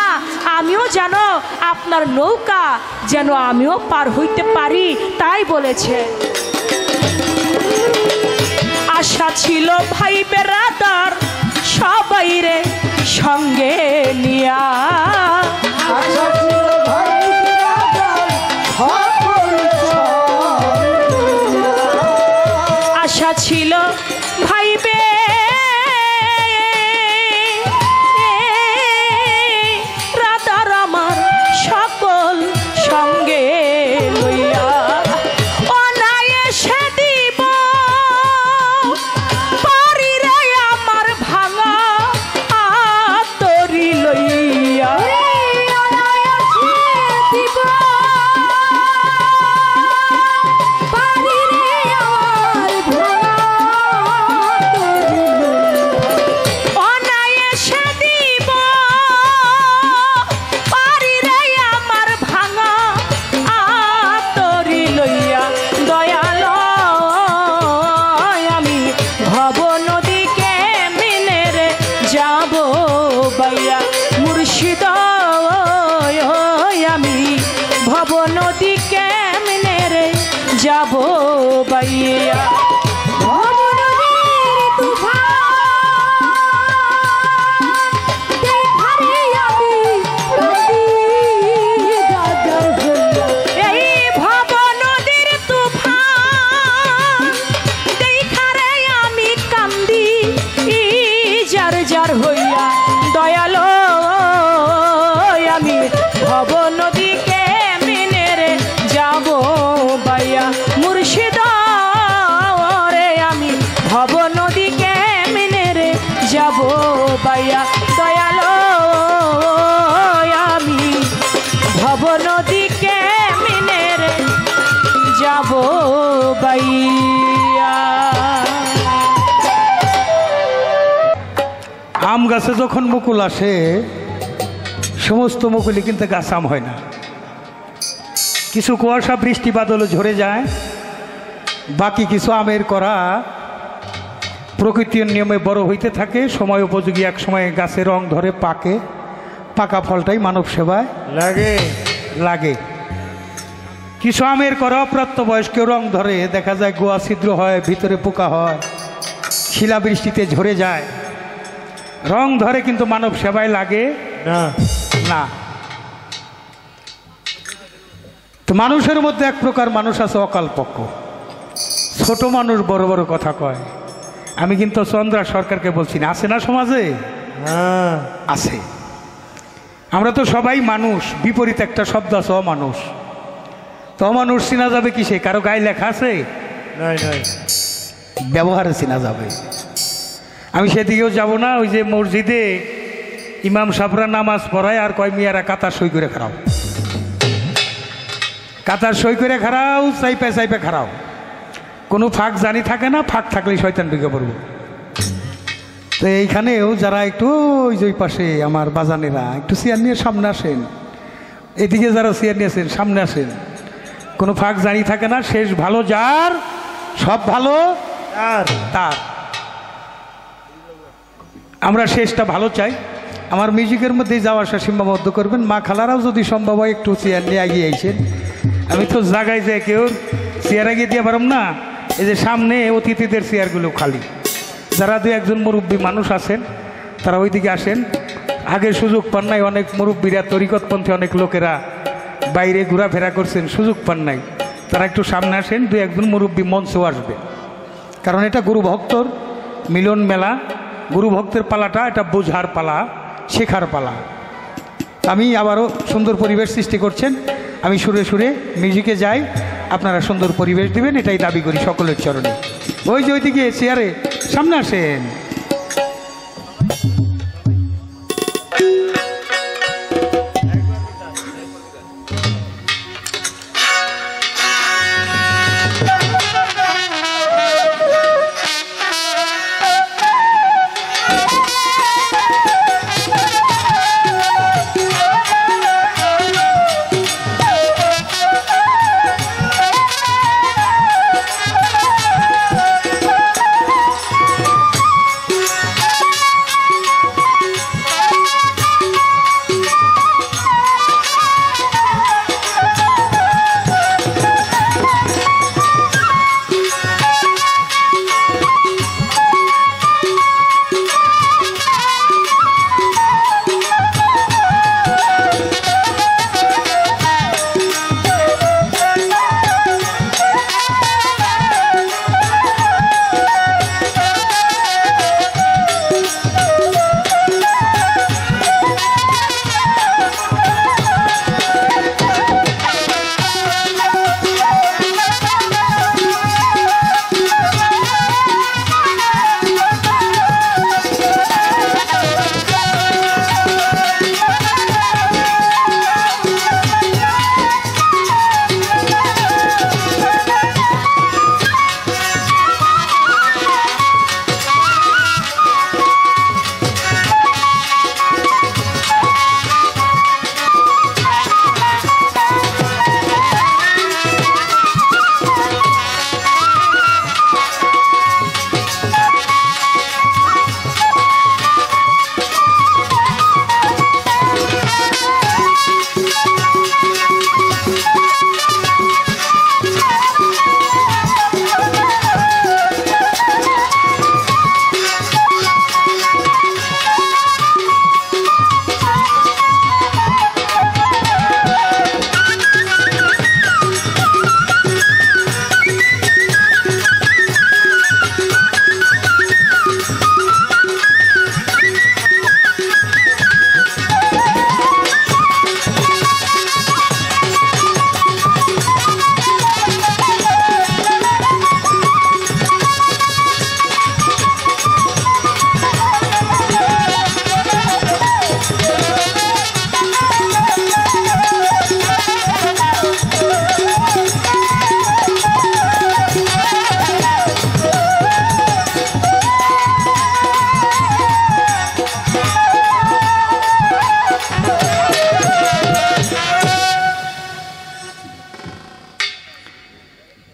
আমিও জানো আপনার নৌকা যেন আমিও পার হইতে পারি, তাই বলেছে। আশা ছিল ভাই বেরাদার সবাই রে সঙ্গে নিয়া, আশা ছিল ভাই বেরাদার আমার সকল সঙ্গে লইয়া, অনায়াসে দিব পারি রে আমার ভাঙা আতরি লইয়া, অনায়াসে দিব পারি রে আমার ভাঙা আতরি লইয়া, অনায়াসে দিব পারি রে আমার ভাঙা আতরি লইয়া। দয়াল আমি ভব নদীকে মিনে রে যাব বাইয়া, মুর্শিদ আমি ভব নদীকে মিনে রে যাব বাইয়া। এই ভব নদীর তুফান দেখারে আমি কান্দি যার যার হইয়া। দয়াল আমি ভব নদীকে মিনে রে যাব বাইয়া, মুর্শিদ রে আমি ভব নদীকে মিনে রে যাব বাইয়া। দয়াল আমি ভব নদীকে মিনে রে যাব বাইয়া। আম গাছে যখন মুকুল আসে, সমস্ত মুকুলই কিন্তু গাছ আম হয় না। কিছু কুয়াশা বৃষ্টি বাদলে ঝরে যায়, বাকি কিছু আমের করা প্রকৃতির নিয়মে বড় হইতে থাকে, সময় উপযোগী এক সময় গাছে রং ধরে পাকে, পাকা ফলটাই মানব সেবায় লাগে লাগে। কিছু আমের করা প্রাপ্তবয়স্ক রং ধরে, দেখা যায় গোয়া ছিদ্র হয়, ভিতরে পোকা হয়, শিলাবৃষ্টিতে ঝরে যায়, রং ধরে, কিন্তু মানব সেবায় লাগে না না। তো মানুষের মধ্যে এক প্রকার মানুষ আছে অকালপক্ষ, ছোট মানুষ বড় বড় কথা কয়। আমি কিন্তু চন্দ্রা সরকারকে বলছি না, আছে না সমাজে? হ্যাঁ আছে। আমরা তো সবাই মানুষ, বিপরীত একটা শব্দ আছে অমানুষ। তো অমানুষ চেনা যাবে কিসে? কারো গায়ে লেখা আছে? ব্যবহারে চেনা যাবে। আমি সেদিকেও যাব না। ওই যে মসজিদে ইমাম সাহেবরা নামাজ পড়ায় আর কয় মিয়ারা কাতার সই করে খারাও, কাতার সই করে খারাও, চাইপে চাইপে খারাও, কোনো ফাঁক জানি থাকে না, ফাঁক থাকলেই শয়তান ঢুকে পড়বে। তো এইখানেও যারা একটু ওই যে ওই পাশে আমার বাজানেরা একটু চেয়ার নিয়ে সামনে আসেন, এদিকে যারা চেয়ার নিয়েছেন সামনে আসেন, কোনো ফাঁক জানি থাকে না, শেষ ভালো যার সব ভালো তার। আমরা শেষটা ভালো চাই। আমার মিউজিকের মধ্যেই যাওয়া আসা সীমাবদ্ধ করবেন। মা খালারাও যদি সম্ভব হয় একটু চেয়ার নিয়ে এগিয়ে আইসেন। আমি তো জায়গায় যে কেউ চেয়ার এগিয়ে দিয়ে পারম না, এই যে সামনে অতিথিদের চেয়ারগুলো খালি। যারা দু একজন মুরব্বী মানুষ আছেন তারা ওইদিকে আসেন, আগে সুযোগ পান নাই। অনেক মুরব্বীরা তরিকতপন্থী অনেক লোকেরা বাইরে ঘোরাফেরা করছেন, সুযোগ পান নাই, তারা একটু সামনে আসেন। দু একজন মুরব্বী মঞ্চেও আসবে, কারণ এটা গুরু ভক্তর মিলন মেলা। গুরু ভক্তের পালাটা এটা বোঝার পালা, শেখার পালা। আমি আবারও সুন্দর পরিবেশ সৃষ্টি করছেন, আমি সুরে সুরে মিউজিকে যাই, আপনারা সুন্দর পরিবেশ দিবেন, এটাই দাবি করি সকলের চরণে। ওই যে ওইদিকে চেয়ারে সামনে আসেন।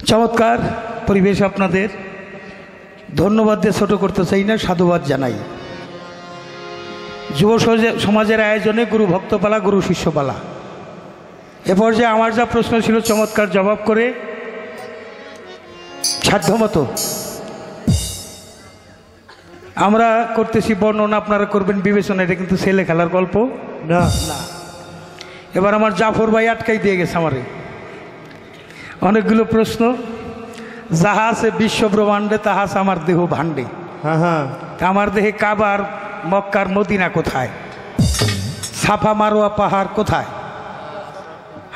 চমৎকার পরিবেশ আপনাদের, ধন্যবাদ দিয়ে ছোট করতে চাই না, সাধুবাদ জানাই। যুব সমাজের আয়োজনে গুরু ভক্তপালা, গুরু শিষ্যপালা। এ পর্যায়ে আমার যা প্রশ্ন ছিল চমৎকার জবাব করে সাধ্যমতো আমরা করতেছি বর্ণনা, আপনারা করবেন বিবেচনা। এটা কিন্তু ছেলে খেলার গল্প না। এবার আমার জাফর ভাই আটকাই দিয়ে গেছে আমারে অনেকগুলো প্রশ্ন। যাহা আছে বিশ্ব ব্রহ্মাণ্ডে তাহা আছে আমার দেহ ভাণ্ডে। আমার দেহে কাবার মক্কার মদিনা কোথায়? সাফা মারোয়া পাহাড় কোথায়?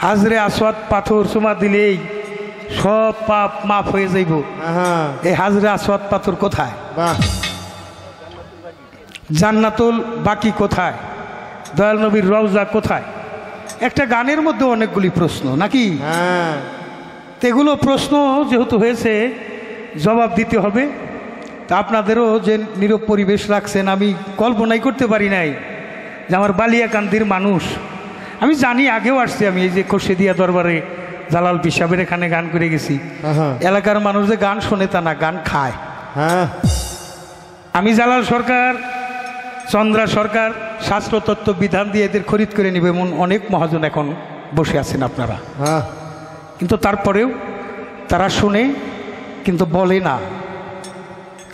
হাজরে আসওয়াদ পাথর চুমা দিলেই সব পাপ মাফ হয়ে যাইব। এই হাজরে আসওয়াদ পাথর কোথায়? জান্নাতুল বাকি কোথায়? দয়াল নবীর রওজা কোথায়? একটা গানের মধ্যে অনেকগুলি প্রশ্ন নাকি? এগুলো প্রশ্ন যেহেতু হয়েছে জবাব দিতে হবে। তা আপনাদেরও যে নীরব পরিবেশ রাখছেন আমি কল্পনাই করতে পারি নাই যে আমার বালিয়াকান্দির মানুষ, আমি জানি আগেও আসছি, আমি এই যে খোরশেদিয়া দরবারে জালাল পিসাবের এখানে গান করে গেছি। এলাকার মানুষ যে গান শোনে তা না, গান খায়। আমি জালাল সরকার, চন্দ্রা সরকার শাস্ত্রতত্ত্ব বিধান দিয়ে এদের খরিদ করে নিবে এমন অনেক মহাজন এখন বসে আছেন আপনারা, কিন্তু তারপরেও তারা শুনে কিন্তু বলে না,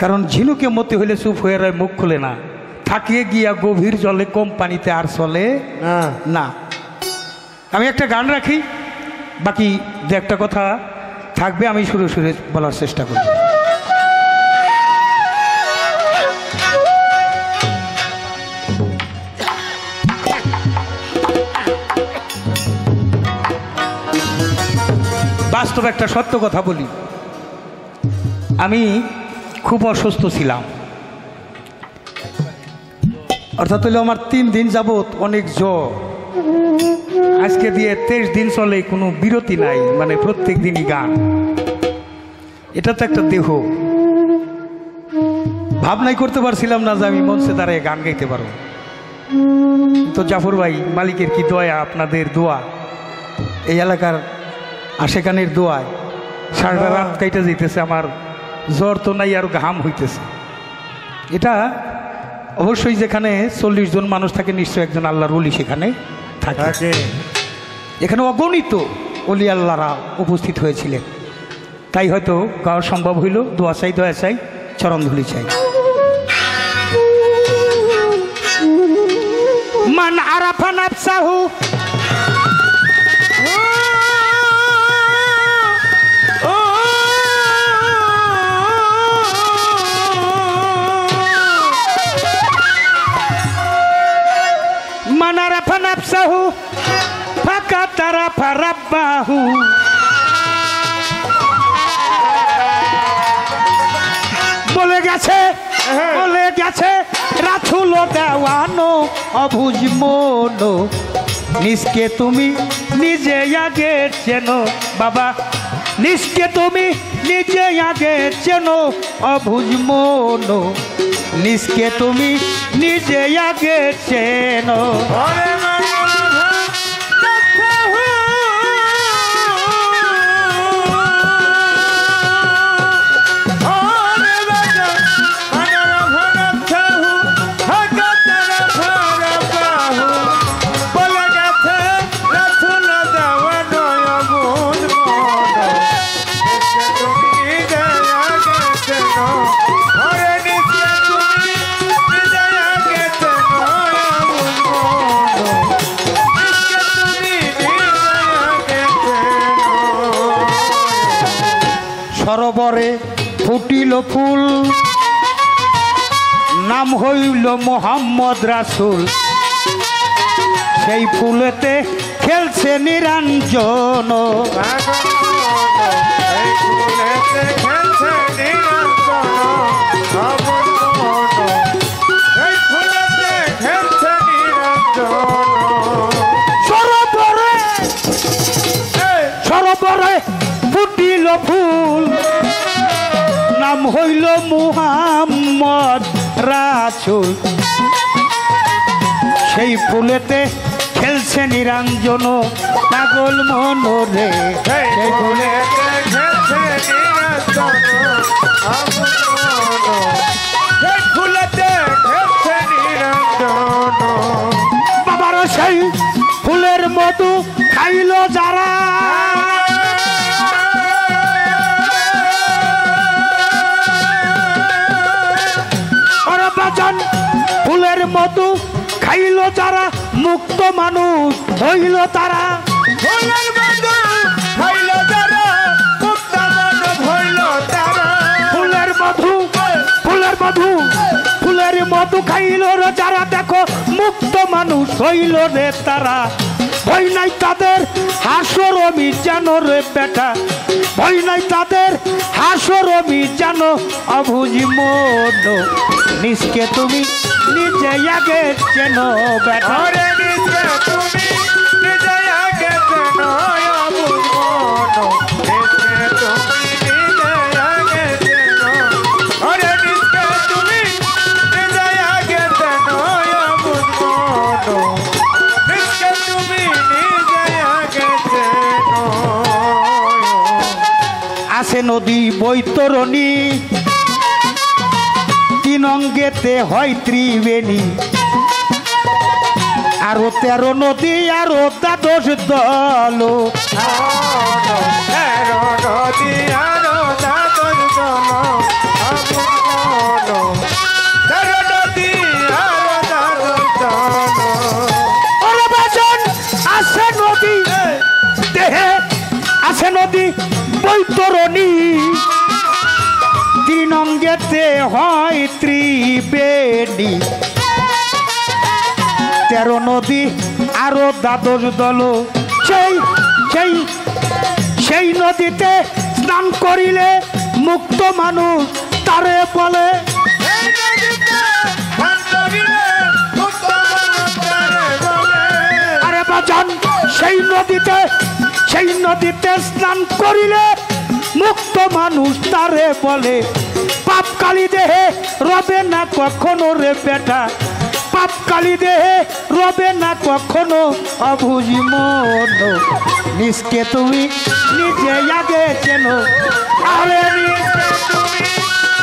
কারণ ঝিনুকে মতি হইলে চুপ হয়ে রয়, মুখ খুলে না, থাকিয়ে গিয়া গভীর জলে কম পানিতে আর চলে না। আমি একটা গান রাখি, বাকি দু একটা কথা থাকবে, আমি সুরে সুরে বলার চেষ্টা করি। বাস্তব একটা সত্য কথা বলি, আমি খুব অসুস্থ ছিলাম, অর্থাৎ হলো আমার 3 দিন যাবৎ অনেক জ্বর, আজকে দিয়ে 23 দিন চলে, কোনো বিরতি নাই, মানে প্রত্যেক দিনই গান। এটা তো একটা দেহ, ভাবনাই করতে পারছিলাম না যে আমি মঞ্চে দাঁড়িয়ে গান গাইতে পারবো। তো জাফর ভাই, মালিকের কি দয়া, আপনাদের দোয়া, এই এলাকার আশেকানের দোয়ায় সারাটা রাত কাইটা যেতেছে, আমার জ্বর তো নাই আর ঘাম হইতেছে। এটা অবশ্যই যেখানে 40 জন মানুষ থাকে নিশ্চয় একজন আল্লাহর ওলি সেখানে থাকে। এখানে অগণিত ওলি আল্লাহরা উপস্থিত হয়েছিলেন, তাই হয়তো গাওয়া সম্ভব হইল। দোয়া চাই, দয়া চাই, চরণধুলি চাই। মান আরাফা নাফসাহু নাফসাহু ফাকাত আরাফা রাব্বাহু, বলে গেছে রাসূল দেওয়ানো অবুঝ মন, নিজকে তুমি নিজে আগে চেনো বাবা, নিজকে তুমি নিজে আগে চেনো অবুঝ মন, নিজকে তুমি নিজে আগে চেনো। সরোবরে ফুটিল ফুল, নাম হইল মোহাম্মদ রাসূল, সেই ফুলেতে খেলছে নিরঞ্জন, সরোবরে ফুটিল ফুল, নাম হইল মুহাম্মদ রাসূল, সেই ফুলেতে খেলছে নিরঞ্জন পাগল মনরে, সেই ফুলেতে খেলছে নিরঞ্জন, সেই ফুলেতে খেলছে নিরঞ্জন। বাবার সেই ফুলের মধু খাইল যারা, ফুলের মধু খাইল যারা, মুক্ত মানুষ হইল তারা, ফুলের মধু খাইল যারা, মুক্ত মানুষ হইল তারা, ফুলের মধু ফুলের মধু খাইল যারা, দেখো মুক্ত মানুষ হইল রে তারা। ভয় নাই তাদের হাসর আমি জানো রে বেটা, ভয় নাই তাদের হাসর আমি জানো অবুঝ মন, নিজকে তুমি নিজে আগে চেনো বেটা, নিজকে তুমি নিজে আগে চেনো অবুঝ মন, নিজকে তুমি নিজে আগে চেনো, নিজকে নদী বৈতরণী, তিন অঙ্গেতে হয় ত্রিবেণী, আরো 13 নদী আরো দ্বাদশ দল। ওরে বাজন আছে নদী দেহে আছে নদী বৈতরণী, তিন অঙ্গেতে হয় ত্রিবেণী, 13 নদী আরো দ্বাদশ দল। সেই সেই সেই নদীতে স্নান করিলে মুক্ত মানুষ তারে বলে। আরে বাজান সেই নদীতে স্নান করিলে মুক্ত মানুষ তারে বলে। পাপ কালী দেহে রবে না কখনো রে বেটা, পাপ কালী দেহে রবে না কখনো অবুঝি মন। নিজকে তুমি নিজে আগে চেনো, আরে নিজকে তুমি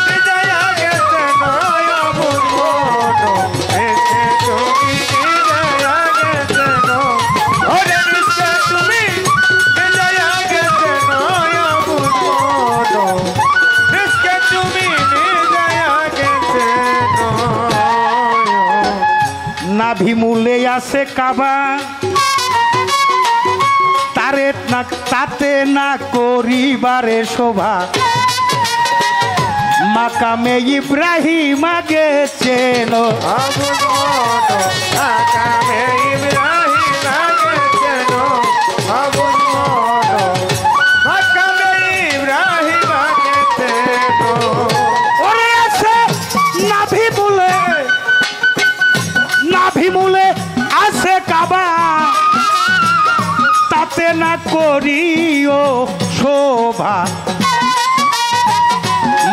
নিজে আগে চেনো, অবুঝ মন। নিজকে তুমি নিজে আগে চেনো, ওরে নিজকে তুমি নিজে আগে চেনো, অবুঝ মন। নিজকে তুমি নিজে আগে চেনো। নাভিমূলে আছে কাবা, তারে না তাতে না করিবারে শোভা, মাকামে ইব্রাহিম আগে চেন। মাকামে ইব্রাহিম আগে চেন, মাকামে ইব্রাহিম আগে চেন। ওরে আছে নাভিমূলে, নাভিমূলে আছে কাবা, তাতে না করিও শোভা,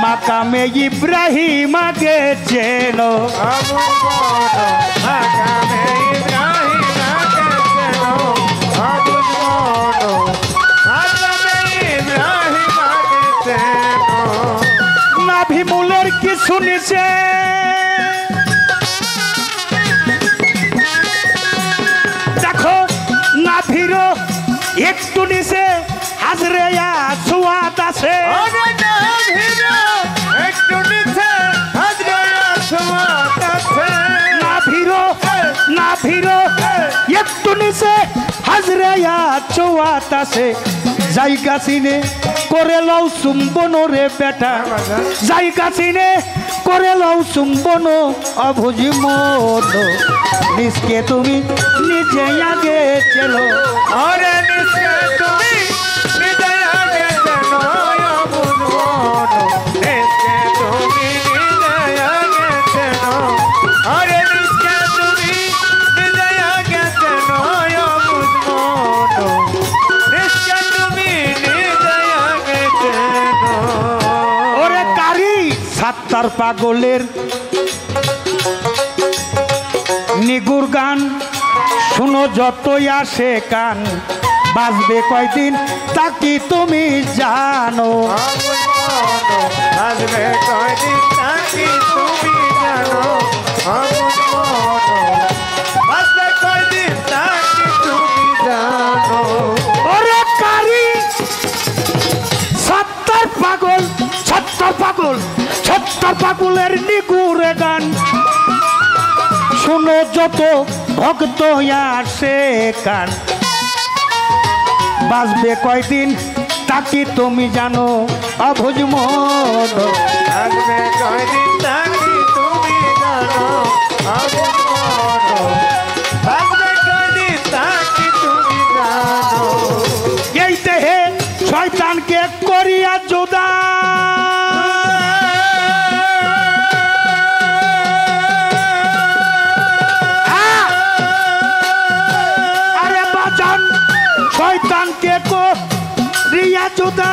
মাকামে ইব্রাহিম আগে চেন। মাকামে ইব্রাহিম আগে চেন, মাকামে ইব্রাহিম আগে চেন। নাভিমূলের কিছু নিচে দেখো, নাভিরও একটু নিচে হাজরে আসওয়াদ আছে। একটু নিচে হাজরে আসওয়াদ আছে। নাভিরও একটু নিচে হাজরে আসওয়াদ আছে। জায়গা চিনে করে লও চুম্বন রে বেটা, জায়গা চিনে করে লও চুম্বন অবুঝি মন। নিজকে তুমি নিজে আগে চেলো, আরে নিজকে তুমি নিজে আগে চেনো, অবুঝ মন। নিজকে তুমি নিজে আগে চেনো, আরে নিজকে তুমি নিজে আগে চেনো, অবুঝ মন। নিজকে তুমি নিজে আগে চেনো। ওরে কারি সাত্তার পাগলের নিগুর গান শুনো যতই আসে কান, বাজবে কয়দিন তা কি তুমি জানো? বাজবে কয়দিন তা কি তুমি জানো? বাজবে কয়দিন তা কি তুমি জানো? ওরে কারি সত্তর পাগল, সত্তর পাগল, সত্তর পাগলের নিগুরে গান শুনো যত ভক্ত আসে কান, বাজবে কয়দিন তা কি তুমি জানো? অবুঝ মন। বাজবে কয়দিন তা কি তুমি জানো? অবুঝ মন। বাজবে কয়দিন তা কি তুমি জানো? এই দেহে শয়তানকে করিয়া জুদা, শয়তানকে করিয়া জুদা,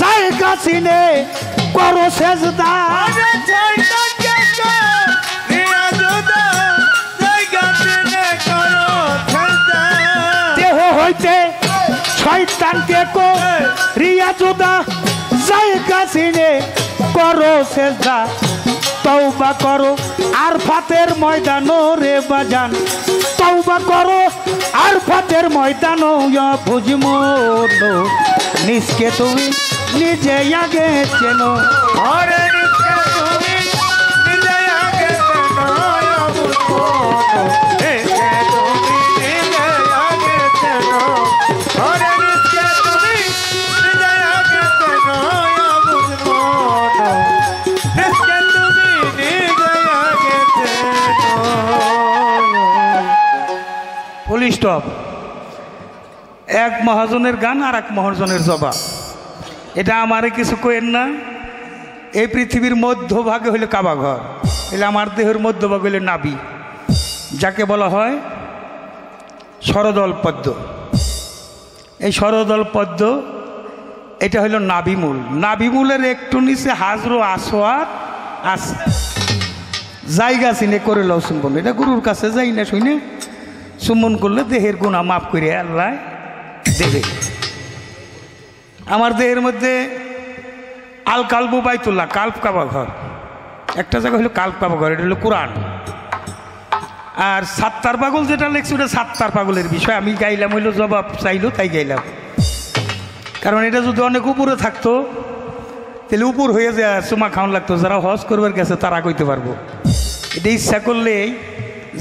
জায়গা চিনে করো সেজদা। দেহ হইতে শয়তানকে করিয়া জুদা, সেজদা তওবা করো আর ফাতের ময়দানো রে বাজান তওবা করো আর ফাতের ময়দানো বুঝমো নিজকে তুমি নিজে আগে চেনো আরে নিজকে তুমি নিজে আগে চেনো বুঝবো নিজকে তুমি নিজে আগে চেনো আরে নিজকে তুমি নিজে আগে চেনো বুঝবো নিজকে তুমি নিজে আগে চেনো। Full stop. এক মহাজনের গান আর এক মহাজনের জবাব। এটা আমারে কিছু কইেন না। এই পৃথিবীর মধ্যভাগে হইল কাবাঘর, এলে আমার দেহের মধ্যভাগ হইল নাভি, যাকে বলা হয় সরদল পদ্ম। এই সরদল পদ্ম এটা হইল নাভিমূল। নাভিমূলের একটু নিচে হাজরো আসোয়াদ আছে। জায়গা চিনে করে লও চুম্বন, এটা গুরুর কাছে যাই না শুনে চুম্বন করলে দেহের গুণা মাফ করে আল্লাহ দেবে। আমার দেহের মধ্যে আল কালবু বাইতুল্লাহ, কাল্প কাবা ঘর, একটা জায়গা হলো কাল্প কাবা ঘর, এটা হলো কোরআন। আর সাত্তার পাগল যেটা লেখছে ওটা সাত্তার পাগলের বিষয়। আমি গাইলাম হইলো জবাব চাইলো তাই গাইলাম, কারণ এটা যদি অনেক উপরে থাকতো তাহলে উপর হয়ে যায় চুমা খাওয়ান লাগতো। যারা হজ করবার গেছে তারা কইতে পারবো। এটা ইচ্ছা করলেই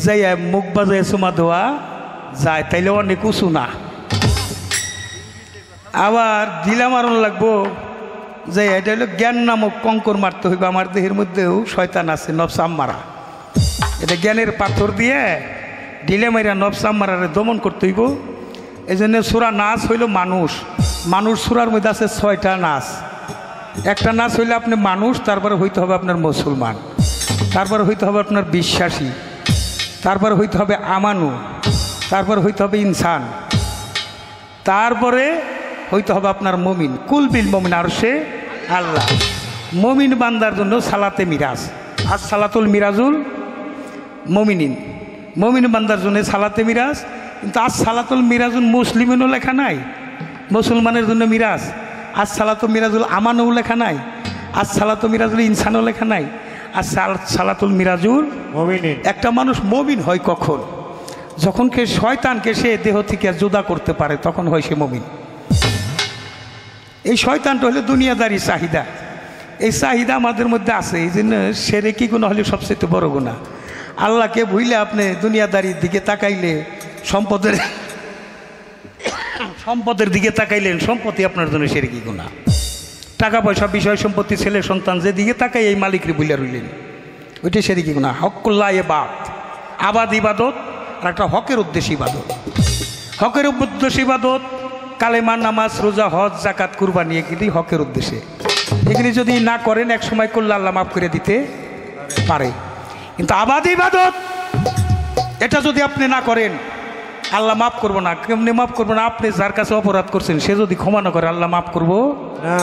যাই মুখ বাজায় চুমা দেওয়া যায়, তাইলে অনেক উঁচু না। আবার দিলা মারণ লাগবো যে এটা হলো জ্ঞান নামক কঙ্কর মারতে হইবে। আমার দেহের মধ্যেও শয়তান আছে, নফস আম্মারা। এটা জ্ঞানের পাথর দিয়ে ঢিলে মাইরা নফস আম্মারারে দমন করতে হইব। এই জন্য সূরা নাস হইল মানুষ। মানুষ সূরার মধ্যে আছে 6টা নাস। একটা নাস হইলে আপনি মানুষ, তারপরে হইতে হবে আপনার মুসলমান, তারপরে হইতে হবে আপনার বিশ্বাসী, তারপরে হইতে হবে আমানু, তারপরে হইতে হবে ইনসান, তারপরে হইতে হবে আপনার মমিন। কুল বিল মমিন আর সে আল্লাহ। মমিন বান্দার জন্য সালাতে মিরাজ, আর সালাতুল মিরাজুল মমিনিন। মমিন বান্দার জন্য সালাতে মিরাজ, কিন্তু আজ সালাতুল মিরাজুল মুসলিমিনও লেখা নাই। মুসলমানের জন্য মিরাজ। আজ সালাতু মিরাজুল আমানও লেখা নাই। আজ সালাতু মিরাজুল ইনসানও লেখা নাই। আর সালাতুল মিরাজুল মুমিনিন। একটা মানুষ মমিন হয় কখন? যখন কে শয়তানকে সে দেহ থেকে জুদা করতে পারে, তখন হয় সে মমিন। এই শয়তানটা হলো দুনিয়াদারি চাহিদা। এই চাহিদা আমাদের মধ্যে আছে, এই জন্য সেরে কি গুণা হলে সবচেয়ে বড় গুণা। আল্লাহকে ভুইলে আপনি দুনিয়াদারির দিকে তাকাইলে, সম্পদের দিকে তাকাইলেন, সম্পত্তি আপনার জন্য সেরে কি গুণা। টাকা পয়সা বিষয় সম্পত্তি ছেলে সন্তান যেদিকে তাকাই এই মালিকরে ভুইলা রইলেন, ওইটাই সেরে কি গুণা। হকুল্লাহ এবাদ, আবাদ ইবাদত, আর একটা হকের উদ্দেশ্য ইবাদত। হকের উদ্দেশ্য ইবাদত কালেমা, নামাজ, রোজা, হজ, জাকাত, কুরবানি, এগুলি হকের উদ্দেশ্যে। এগুলি যদি না করেন এক সময় করলে আল্লাহ মাফ করে দিতে পারে। কিন্তু আবাদ ইবাদত এটা যদি আপনি না করেন আল্লাহ মাফ করবো না। কেমনি মাফ করবো না? আপনি যার কাছে অপরাধ করছেন সে যদি ক্ষমা না করে আল্লাহ মাফ করবো না।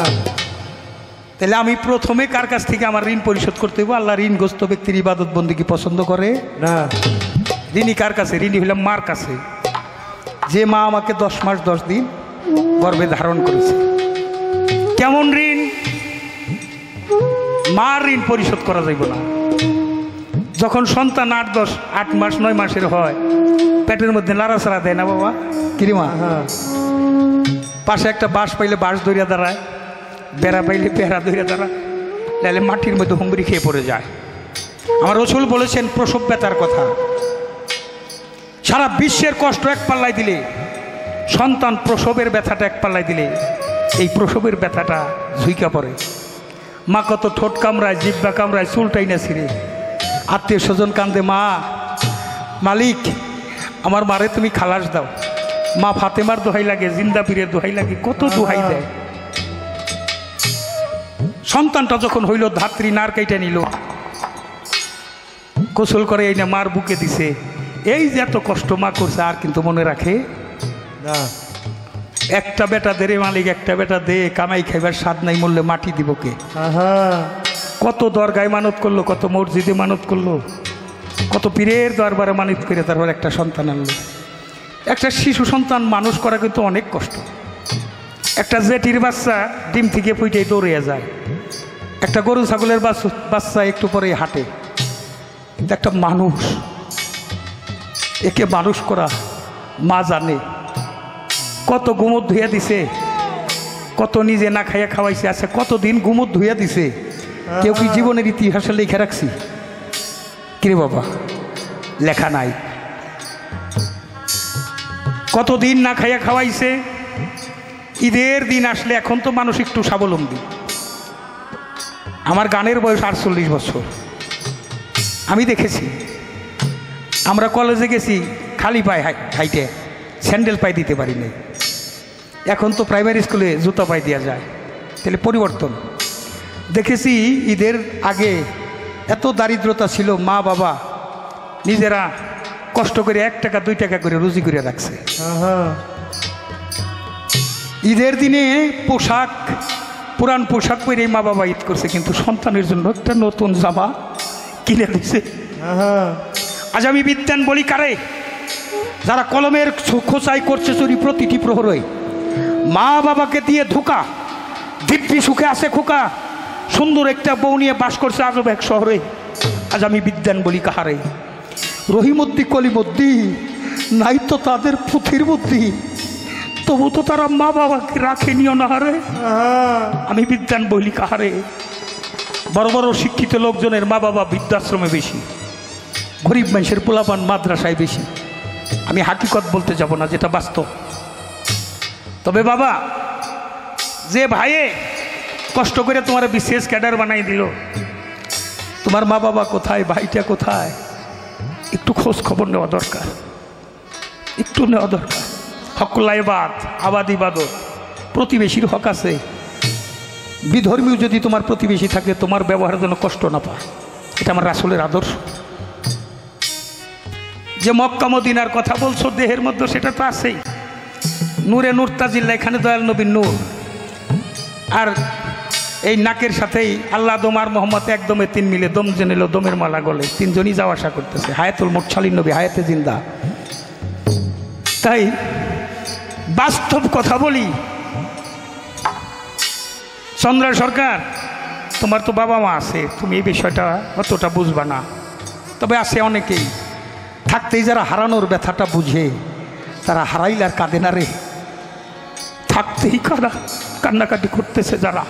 তাহলে আমি প্রথমে কার কাছ থেকে আমার ঋণ পরিশোধ করতে হইব? আল্লাহ ঋণগ্রস্ত ব্যক্তির ইবাদত বন্দেগী পছন্দ করে না। ঋণী কার কাছে? ঋণী হইলাম মার কাছে। যে মা আমাকে 10 মাস 10 দিন গর্ভে ধারণ করেছে। কেমন ঋণ? মার ঋণ পরিশোধ করা যাইব না। যখন সন্তান 8 মাস 9 মাসের হয়, পেটের মধ্যে নাড়াচাড়া দেয় না বাবা, কিরিমা? পাশে একটা বাঁশ পাইলে বাঁশ ধরিয়া দাঁড়ায়, বেড়া পাইলে বেড়া ধরিয়া দাঁড়ায়, তাহলে মাটির মধ্যে হুমড়ি খেয়ে পড়ে যায়। আমার রাসূল বলেছেন প্রসব ব্যথার কথা। সারা বিশ্বের কষ্ট এক পাল্লায় দিলে, সন্তান প্রসবের ব্যথাটা এক পাল্লায় দিলে, এই প্রসবের ব্যথাটা ঝুইকা পড়ে। মা কত ঠোঁট কামড়ায়, জিব্বা কামড়ায়, চুলটাই না ছিঁড়ে। আত্মীয় স্বজন কান্দে, মা মালিক আমার মারে তুমি খালাস দাও। মা ফাতেমার দোহাই লাগে, জিন্দা পীরের দোহাই লাগে, কত দোহাই দেয়। সন্তানটা যখন হইল, ধাত্রী নার কাইটা নিল, গোসল করে এই না মার বুকে দিছে। এই যে এত কষ্ট মা করছে, আর কিন্তু মনে রাখে না। একটা বেটা দে রে মালিক, একটা বেটা দে, কামাই খাইবার স্বাদ নাই, মরলে মাটি দিব কে? কত দরগায় মানত করলো, কত মসজিদে মানত করলো, কত পীরের দরবারে মানত করে তারপর একটা সন্তান আনলো। একটা শিশু সন্তান মানুষ করা কিন্তু অনেক কষ্ট। একটা জেটির বাচ্চা ডিম থেকে ফুইটাই দৌড়িয়ে যায়, একটা গরু ছাগলের বাচ্চা একটু পরে হাঁটে, কিন্তু একটা মানুষ, একে মানুষ করা মা জানে। কত গুমত ধুইয়া দিছে, কত নিজে না খাইয়া খাওয়াইছে, আছে কতদিন গুমত ধুইয়া দিছে। কেউ কি জীবনের ইতিহাসে লিখে রাখছি? কিরে বাবা, লেখা নাই। কতদিন না খাইয়া খাওয়াইছে। ঈদের দিন আসলে, এখন তো মানুষ একটু স্বাবলম্বী। আমার গানের বয়স 48 বছর। আমি দেখেছি, আমরা কলেজে গেছি খালি পায়ে হাইটে, স্যান্ডেল পায়ে দিতে পারি নাই। এখন তো প্রাইমারি স্কুলে জুতা পায়ে দেওয়া যায়। তাহলে পরিবর্তন দেখেছি। ঈদের আগে এত দারিদ্রতা ছিল, মা বাবা নিজেরা কষ্ট করে 1 টাকা 2 টাকা করে রুজি করে রাখছে। ঈদের দিনে পোশাক, পুরান পোশাক পরে মা বাবা ঈদ করছে, কিন্তু সন্তানের জন্য একটা নতুন জামা কিনে দিছে। আজ আমি বিদ্যান বলি কারে? যারা কলমের খোঁচাই করছে চুরি প্রতিটি প্রহরে, মা বাবাকে দিয়ে ধোকা, দিব্যি সুখে আছে খোকা, সুন্দর একটা বউ নিয়ে বাস করছে আজব এক শহরে। আজ আমি বিদ্যান বলি কাহারে? রহিমদ্দি কলিমদ্দি নাই তো তাদের পুঁথির বুদ্ধি, তবু তো তারা মা বাবাকে রাখে নিও না হারে। আমি বিদ্যান বলি কাহারে? বড় বড় শিক্ষিত লোকজনের মা বাবা বৃদ্ধাশ্রমে বেশি, গরিব মানুষের পোলাপান মাদ্রাসায় বেশি। আমি হাকিকত বলতে যাব না, যেটা বাস্তব। তবে বাবা, যে ভাইয়ে কষ্ট করে তোমার বিশেষ ক্যাডার বানাই দিল, তোমার মা বাবা কোথায়, ভাইটা কোথায়, একটু খোঁজ খবর নেওয়া দরকার, একটু নেওয়া দরকার। হকুল্লাইবাদ, আবাদ ইবাদত, প্রতিবেশীর হক আছে। বিধর্মীয় যদি তোমার প্রতিবেশী থাকে, তোমার ব্যবহারের জন্য কষ্ট না পায়। এটা আমার রাসূলের আদর্শ। যে মক্কা মদিনার কথা বলছো দেহের মধ্যে, সেটা তো আছেই। নূরে নূর তাজিল্লা, এখানে দয়াল নবীর নূর। আর এই নাকের সাথেই আল্লাহ দম আর মোহাম্মদ একদমে 3 মিলে দম যে নিল, দমের মালা গলে। 3 জনই যাওয়া আসা করতেছে। হায়াতুল মুরসালিন নবী, হায়াতে জিন্দা। তাই বাস্তব কথা বলি, চন্দ্র সরকার, তোমার তো বাবা মা আছে, তুমি এই বিষয়টা অতটা বুঝবা না। তবে আছে অনেকেই, থাকতেই যারা হারানোর ব্যথাটা বুঝে, তারা হারাইলে আর কাঁদে না রে। থাকতেই কান্নাকাটি করতেছে যারা।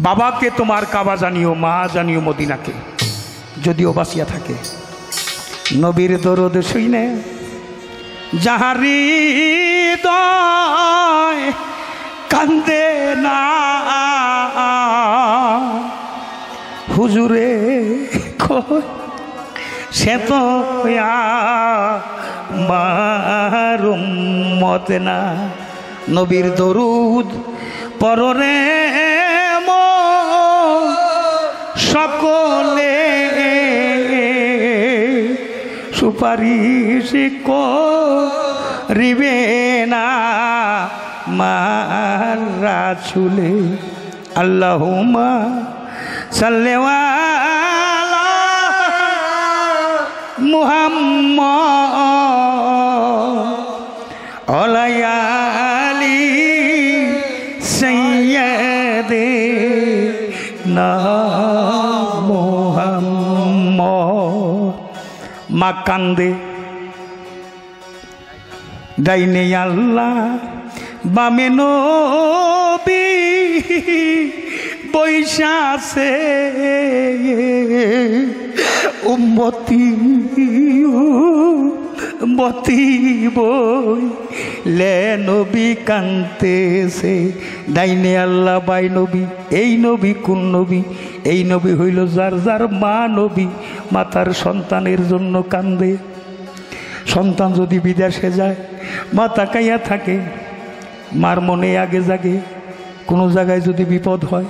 বাবাকে তোমার কাবা জানিও, মা জানিও মদিনাকে, যদিও বাঁচিয়া থাকে। নবীর দরদ শুইনে যাহার হৃদয় কান্দে না, হুজুরে কয় সে তো আমার উম্মত না। নবীর দরুদ পররে সকলে, সুপারিশ করিবে না মার রাসূলে। আল্লাহুম্মা সাল্লি আলা মুহাম্মদ আলি সাইয়্যিদিনা মুহাম্মদ। মা কান্দে, ডাইনে আল্লাহ, বামে নবী বৈশা আছে। উম্মতি উম্মতি বই লে নবী কান্তেছে। ডাইনে আল্লাহ, বাই নবী। এই নবী কোন নবী? এই নবী হইল যার যার মা নবী, মাতার সন্তানের জন্য কান্দে। সন্তান যদি বিদেশে যায়, মা তাকাইয়া থাকে, মার মনে আগে জাগে। কোনো জায়গায় যদি বিপদ হয়,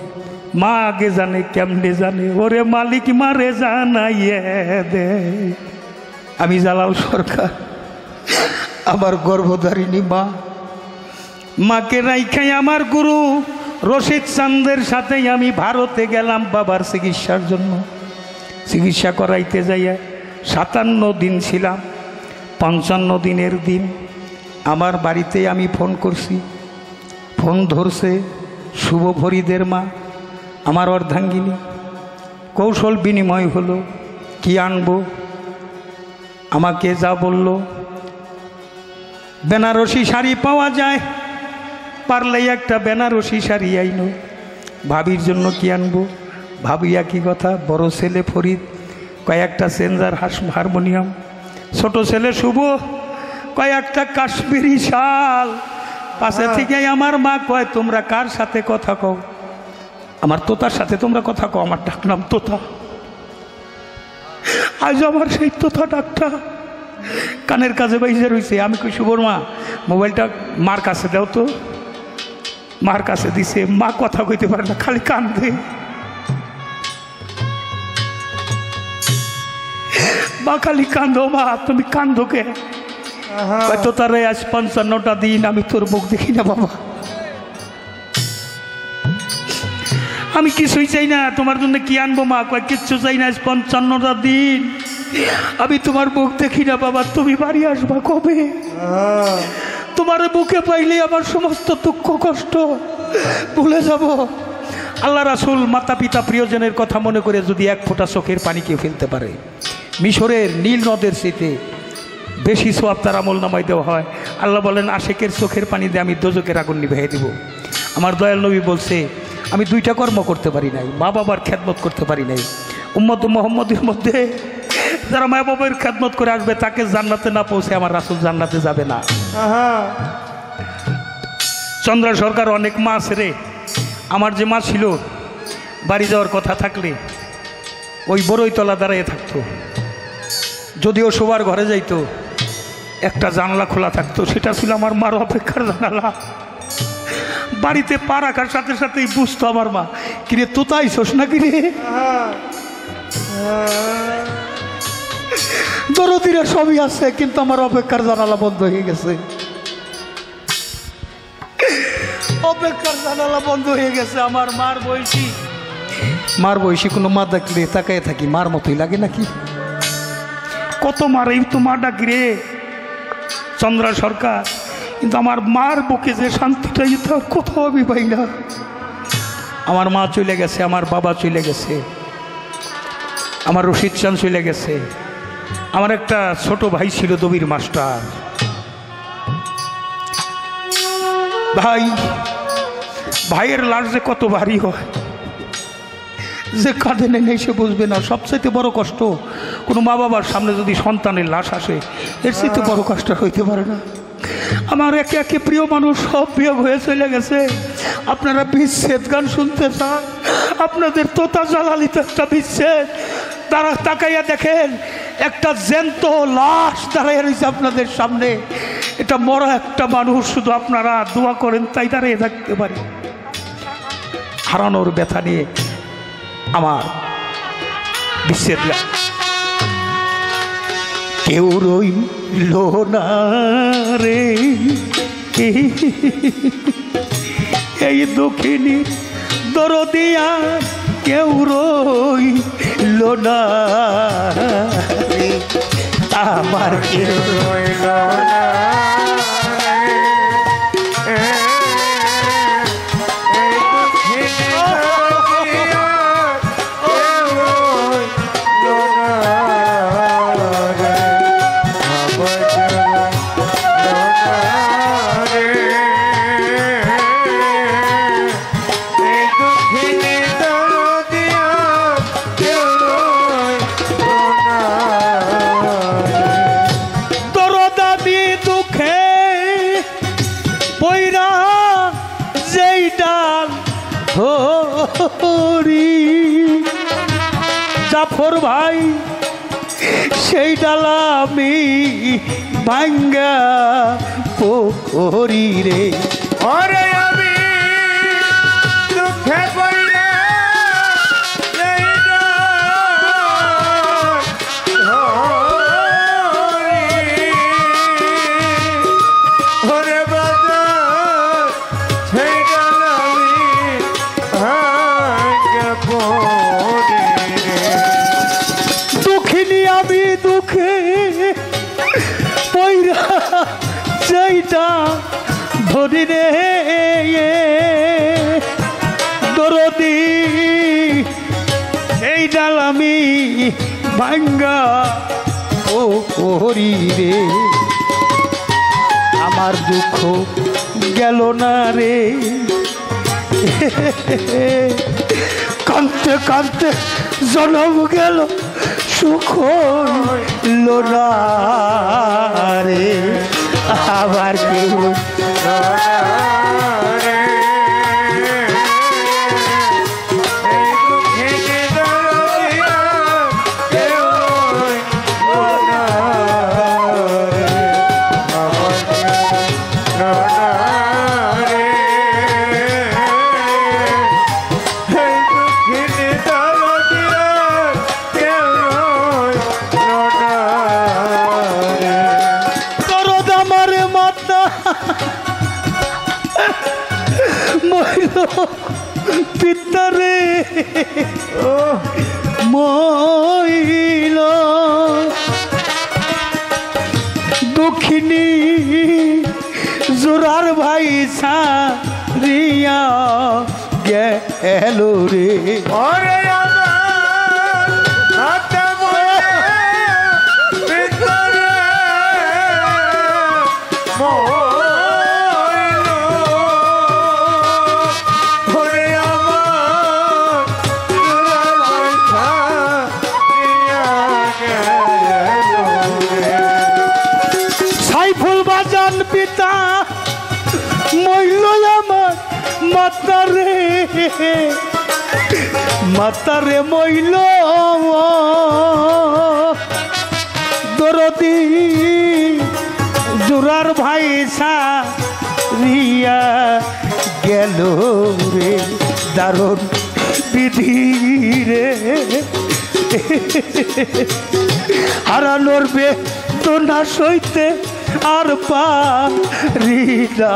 মা আগে জানে। কেমনে জানে? ওরে মালিক মারে জানাইয়ে দে। আমি জালাল সরকার, আমার গর্ভধারিণী মা, মাকে রাইখাই আমার গুরু রশিদ চাঁদের সাথে আমি ভারতে গেলাম বাবার চিকিৎসার জন্য। চিকিৎসা করাইতে যাইয়া 57 দিন ছিলাম। 55 দিনের দিন আমার বাড়িতে আমি ফোন করছি। ফোন ধরছে শুভ ফরিদের মা। আমার অর্ধাঙ্গিনী কৌশল বিনিময় হলো, কি আনবো? আমাকে যা বলল, বেনারসি শাড়ি পাওয়া যায়, পারলেই একটা বেনারসি শাড়ি আইনো। ভাবির জন্য কি আনবো? ভাবি একই কথা। বড় ছেলে ফরিদ কয়েকটা সেন্সার হারমোনিয়াম, ছোট ছেলে শুভ কয়েকটা কাশ্মীরি শাল। পাশে থেকে আমার মা কয়, তোমরা কার সাথে কথা কও? আমার তোতার সাথে তোমরা কথা কও। আমার ডাক নাম তোতা। আজ আমার সেই তোতা ডাকটা কানের কাছে বাইজে রয়েছে। আমি কই, শুভর মা মোবাইলটা মার কাছে দাও তো। মার কাছে দিছে, মা কথা কইতে পারে না, খালি কান্দে। মা খালি কান্দো, মা তুমি কান্দো কে? হয়তো তারে আজ 55টা দিন আমি তোর মুখ দেখি না বাবা। আমি কিছুই চাই না, তোমার জন্য কি আনবো মা? কয় কিচ্ছু চাই না, আজ 55টা দিন আমি তোমার মুখ দেখি না বাবা। তুমি বাড়ি আসবা কবে? তোমার বুকে পাইলে আমার সমস্ত দুঃখ কষ্ট ভুলে যাব। আল্লাহ রাসূল মাতা পিতা প্রিয়জনের কথা মনে করে যদি এক ফোঁটা চোখের পানি কেউ ফেলতে পারে, মিশরের নীল নদের স্মৃতি বেশি সোয়াব তার আমল নামায় দেওয়া হয়। আল্লাহ বলেন, আশেকের চোখের পানি দিয়ে আমি দোজকের আগুন নিভিয়ে দেব। আমার দয়াল নবী বলছে, আমি দুইটা কর্ম করতে পারি নাই, মা বাবার খেদমত করতে পারি নাই। উম্মত মুহাম্মদের মধ্যে যারা মা বাবার খেদমত করে আসবে, তাকে জান্নাতে না পৌঁছে আমার রাসূল জান্নাতে যাবে না। চন্দ্রা সরকার অনেক মা আছে রে। আমার যে মা ছিল, বাড়ি যাওয়ার কথা থাকলে ওই বড়ইতলা দাঁড়িয়ে থাকতো। যদিও শোবার ঘরে যাইতো, একটা জানলা খোলা থাকতো, সেটা ছিল আমার মার অপেক্ষার জানালা। বাড়িতে পা রাখার সাথে সাথেই বুঝতো আমার মা, কিরে তোতাই শোস না কিরে? দরদিরা সবই আছে, কিন্তু আমার অপেক্ষার জানালা বন্ধ হয়ে গেছে। অপেক্ষার জানালা বন্ধ হয়ে গেছে। আমার মার বয়সী কোনো মা দেখলে তাকায় থাকি, মার মতোই লাগে নাকি? কত মার, এই তো মা ডাকি রে চন্দ্রা সরকার। কিন্তু আমার মার বুকে যে শান্তিটা, এটা কোথাও আমি পাই না। আমার মা চলে গেছে, আমার বাবা চলে গেছে, আমার রশিদ চান চলে গেছে। আমার একটা ছোট ভাই ছিল দবির মাস্টার। ভাইয়ের লাশ যে কত ভারী হয়, যে কাঁধে নেই সে বুঝবে না। সবচাইতে বড় কষ্ট, কোনো মা বাবার সামনে যদি সন্তানের লাশ আসে, এর চাইতে বড় কষ্ট হইতে পারে না। আমার একে একে প্রিয় মানুষ সব বিয়োগ হয়ে চলে গেছে। আপনারা বিচ্ছেদ গান শুনতে চান? আপনাদের তোতা জালালিতে একটা বিচ্ছেদ। তারা তাকাইয়া দেখেন, একটা জ্যান্ত লাশ দাঁড়িয়ে রয়েছে আপনাদের সামনে। এটা মরা একটা মানুষ, শুধু আপনারা দোয়া করেন তাই দাঁড়িয়ে থাকতে পারে। হারানোর ব্যথা নিয়ে আমার বিচ্ছেদ গান। কেউ রইল না রে এই দক্ষিণী দরদিয়া, কেউ রইল না রে আমার, কেউ রইল না। জাফর ভাই সেই ডালা আমি ভাঙ্গা পোখরি রে। ওরে আমি দুঃখে পড়িলে ওরে বাজার সেই ডালা আমি ভাঙ্গা পড়ি রে। দুঃখিনী আমি দুঃখে পইরা সেইটা ধরি রে, দরদি এই ডাল আমি ভাঙ্গা ও করি রে আমার দুঃখ গেল না রে কাঁদতে কাঁদতে জনম গেল সুখ হইল না রে আবার কেউ পিতারে মইল দক্ষিণী জোরার ভাই সারিয়া গেল রে ওরে আমার হাতে মরে ভিতরে মইল ওরে আমার দুলাল পয়সা দিয়া গেল রে সাইফুল বাজান পিতা মইল আমার মাতারে মাতারে মইল দরদি জোরার ভাই সারিয়া গেল রে দারুণ বিধি রে হারানোর বেদনা সইতে আর পারি না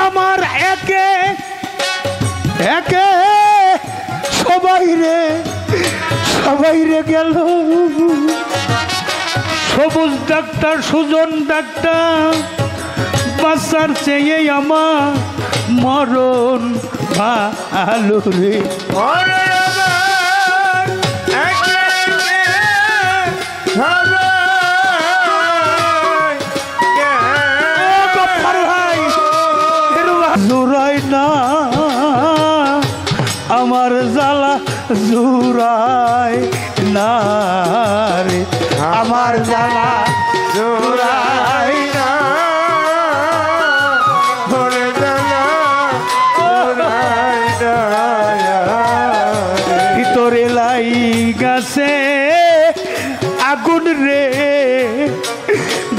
আমার একে সবাই রে গেল সবুজ ডাক্তার সুজন ডাক্তার বাচ্চার চেয়ে আমার মরণ ভালো রে জোরাই না আমার জ্বালা জোরাই না রে আমার জ্বালা জোরাই না ভিতরে লাই গাছে আগুন রে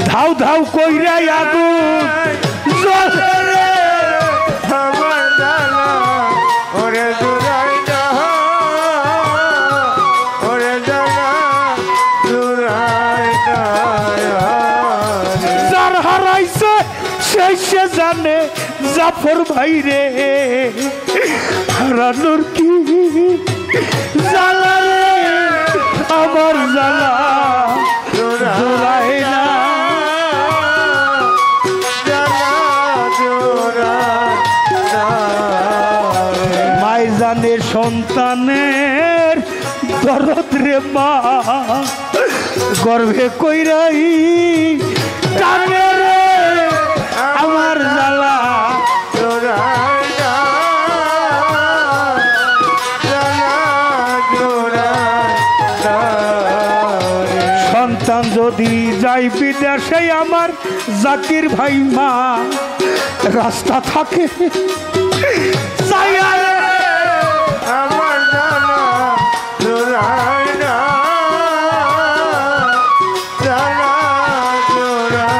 ধাউ ধাউ কইরাই আগুন জ্বলে রে আমার জ্বালা ওরে জোরাই না ওরে জ্বালা জোরাই না যার হারাইছে সেই সে জানে জাফর ভাই রে হারানোর কি জ্বালা রে আমার জ্বালা জোড়াই না মাই জানে সন্তানের দরদ রে মা গর্ভে কইরাই টানে রে আমার জ্বালা সন্তান যদি যাই বিদেশে আমার জাকির ভাই মা রাস্তা থাকে যাইয়া রে আমার জ্বালা জোরাই না জ্বালা জোরাই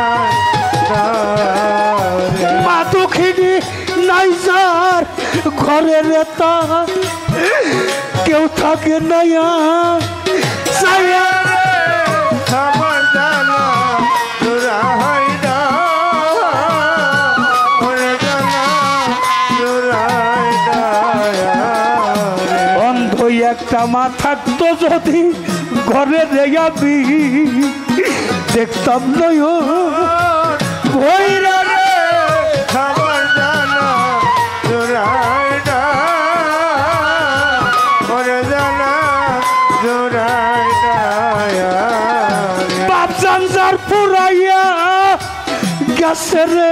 না মা দুঃখিনী নাই যার ঘরে সারে রে তা কেউ থাকে না সায়া আমার জানা জোড়াই না ওরে জানা জোড়াই না অন্ধ একটা মা থাকতো যদি ঘরে রেয়াবি দেখতাম নয় ভৈরা রে আমার জানা জোড়াই না ওরে জানা জোড়াই না বাপ সংসার পুরাইয়া গেছে রে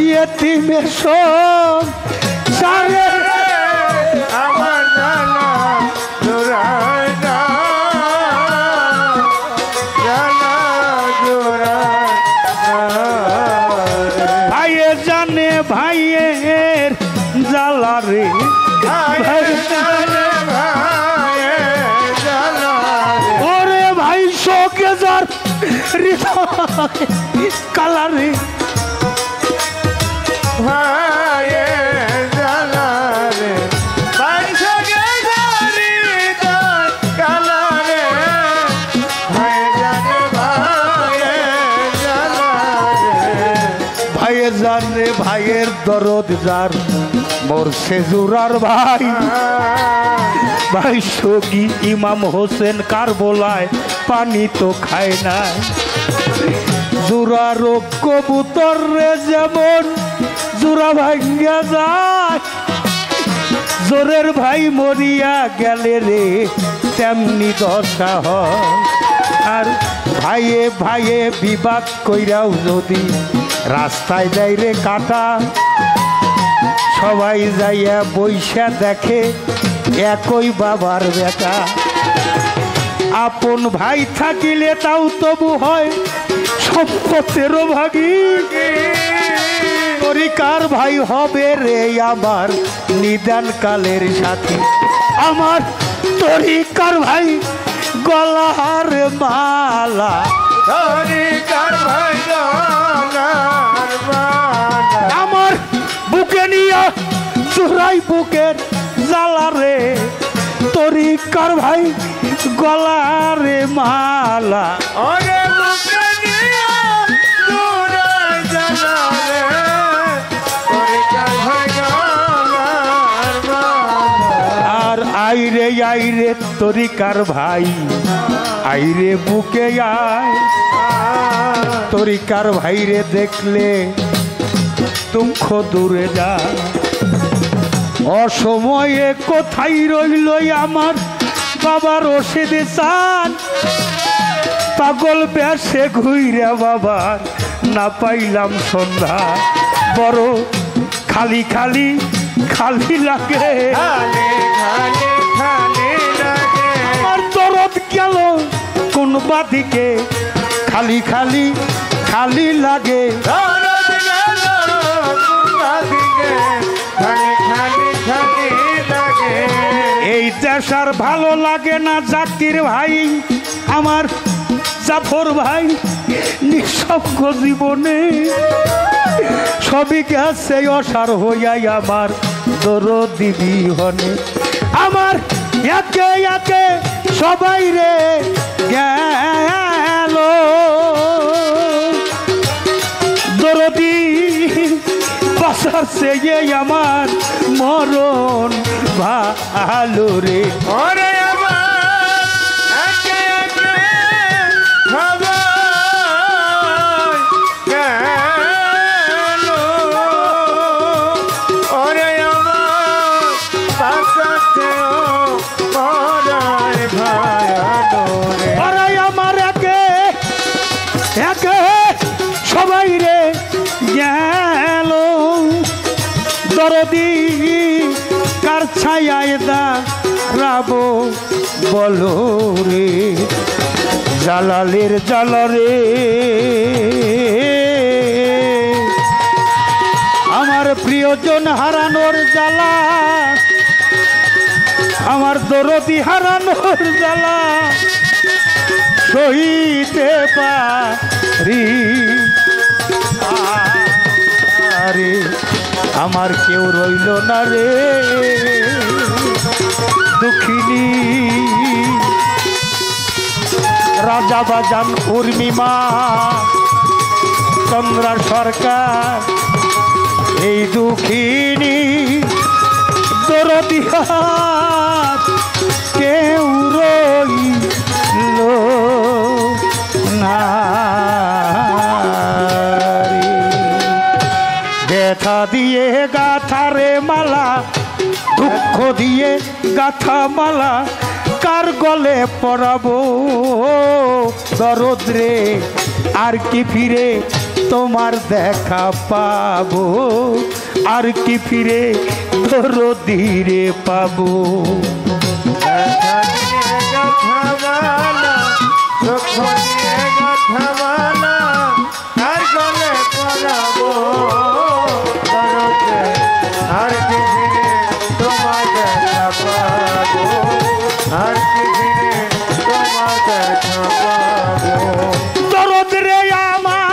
ইয়েতিমের সব সারে আমার জানা জোড়াই না জানা জোড়াই না ভাইয়ে জানে ভাইয়ের জ্বালা রে ভাই জানে ভাই জানা ওরে ভাই শোকে যার হৃদয় কালারে ভাই জানা রে ভাই সঙ্গে জানি কালা রে ভাই জানে ভাই জানা রে ভাইয়ের জানে ভাইয়ের দরদ যার মোর সেজুরার ভাই ভাই সগি ইমাম হোসেন কারবোলায় পানি তো খায় না জোড়া রোগ কবুতর রে যেমন জোড়া ভাঙ্গা যায় জোরের ভাই মরিয়া গেলে রে তেমনি দশা হয় আর ভাইয়ে ভাইয়ে বিবাদ কইরাও যদি রাস্তায় যাই রে কাটা সবাই যাইয়া বইসা দেখে একই বাবার বেটা আপন ভাই থাকিলে তাও তবু হয় সম্পত্তিরও ভাগী তরিকার ভাই হবে রে আমার নিদান কালের সাথী আমার তরিকার ভাই গলার মালা তরিকার ভাই গলার মালা আমার বুকে নিয়ে চুরাই বুকের জ্বালা রে তরিকার ভাই গলারে মালা ওরে মুখে নিয়ে জোড়াই জানা রে তরিকার ভাই গলার মালা আর আইরে তরিকার ভাই আইরে বুকে আয় তরিকার ভাইরে দেখলে দুঃখ দূরে যা অসময়ে কোথায় রইল আমার বাবার ওষুধে চান পাগল বেশে ঘুইরা বাবার না পাইলাম সন্ধ্যা বড় খালি খালি খালি লাগে খালি খালি খালি লাগে আমার দরদ গেল কোন বাদিকে খালি খালি খালি লাগে দরদ গেল কোনদিকে খালি খালি খালি লাগে এই দেশ আর ভালো লাগে না জাকির ভাই আমার জাফর ভাই নিঃসঙ্গ জীবনে সবই গেছে অসার হইয়াই আমার দরদি বিহনে আমার একে একে সবাই রে গেল দরদি বাসাচ্ছে আমার মরণ ভালো রে ওরে আমার একে একে সবাই গেল ওরে আমার বাঁচাতেও মরাই ভায়ানো রে ওরাই আমার একে একে সবাই রে গেল দরদি কার ছায়ায় দাঁড়াবো বলো রে জালালের জালারে আমার প্রিয়জন হারানোর জ্বালা আমার দরদি হারানোর জ্বালা সহিতে পারি আরে আমার কেউ রইল না রে দুঃখিনী রাজা বাজান উর্মিমা চন্দ্রা সরকার এই দুঃখিনী দরদি হাত কেউ রইল না রে। ব্যথা দিয়ে গাথারে মালা দুঃখ দিয়ে গাথা মালা কার গলে পরাবো দরদ রে আর কি ফিরে তোমার দেখা পাবো আর কি ফিরে দরদিরে পাবো দরদ রে আমার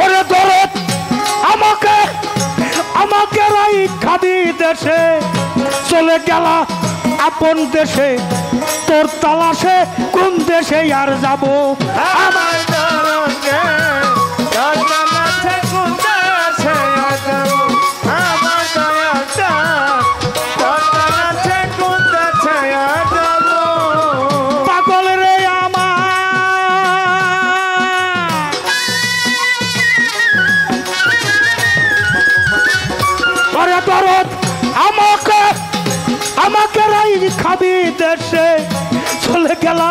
ওরে দরদ আমাকে আমাকে রাই খাবি দেশে চলে গেলা আপন দেশে তোর তালাশে কোন দেশে আর যাবো আমার দরদে দরদ আছে কোন দেশে যাবো আমার দয়াটা দরদ আছে কোন দেশে যাবো পাগল রে আমার ওরে দরদ আমাকে আমাকে রাই খাবি দেশে চলে গেলা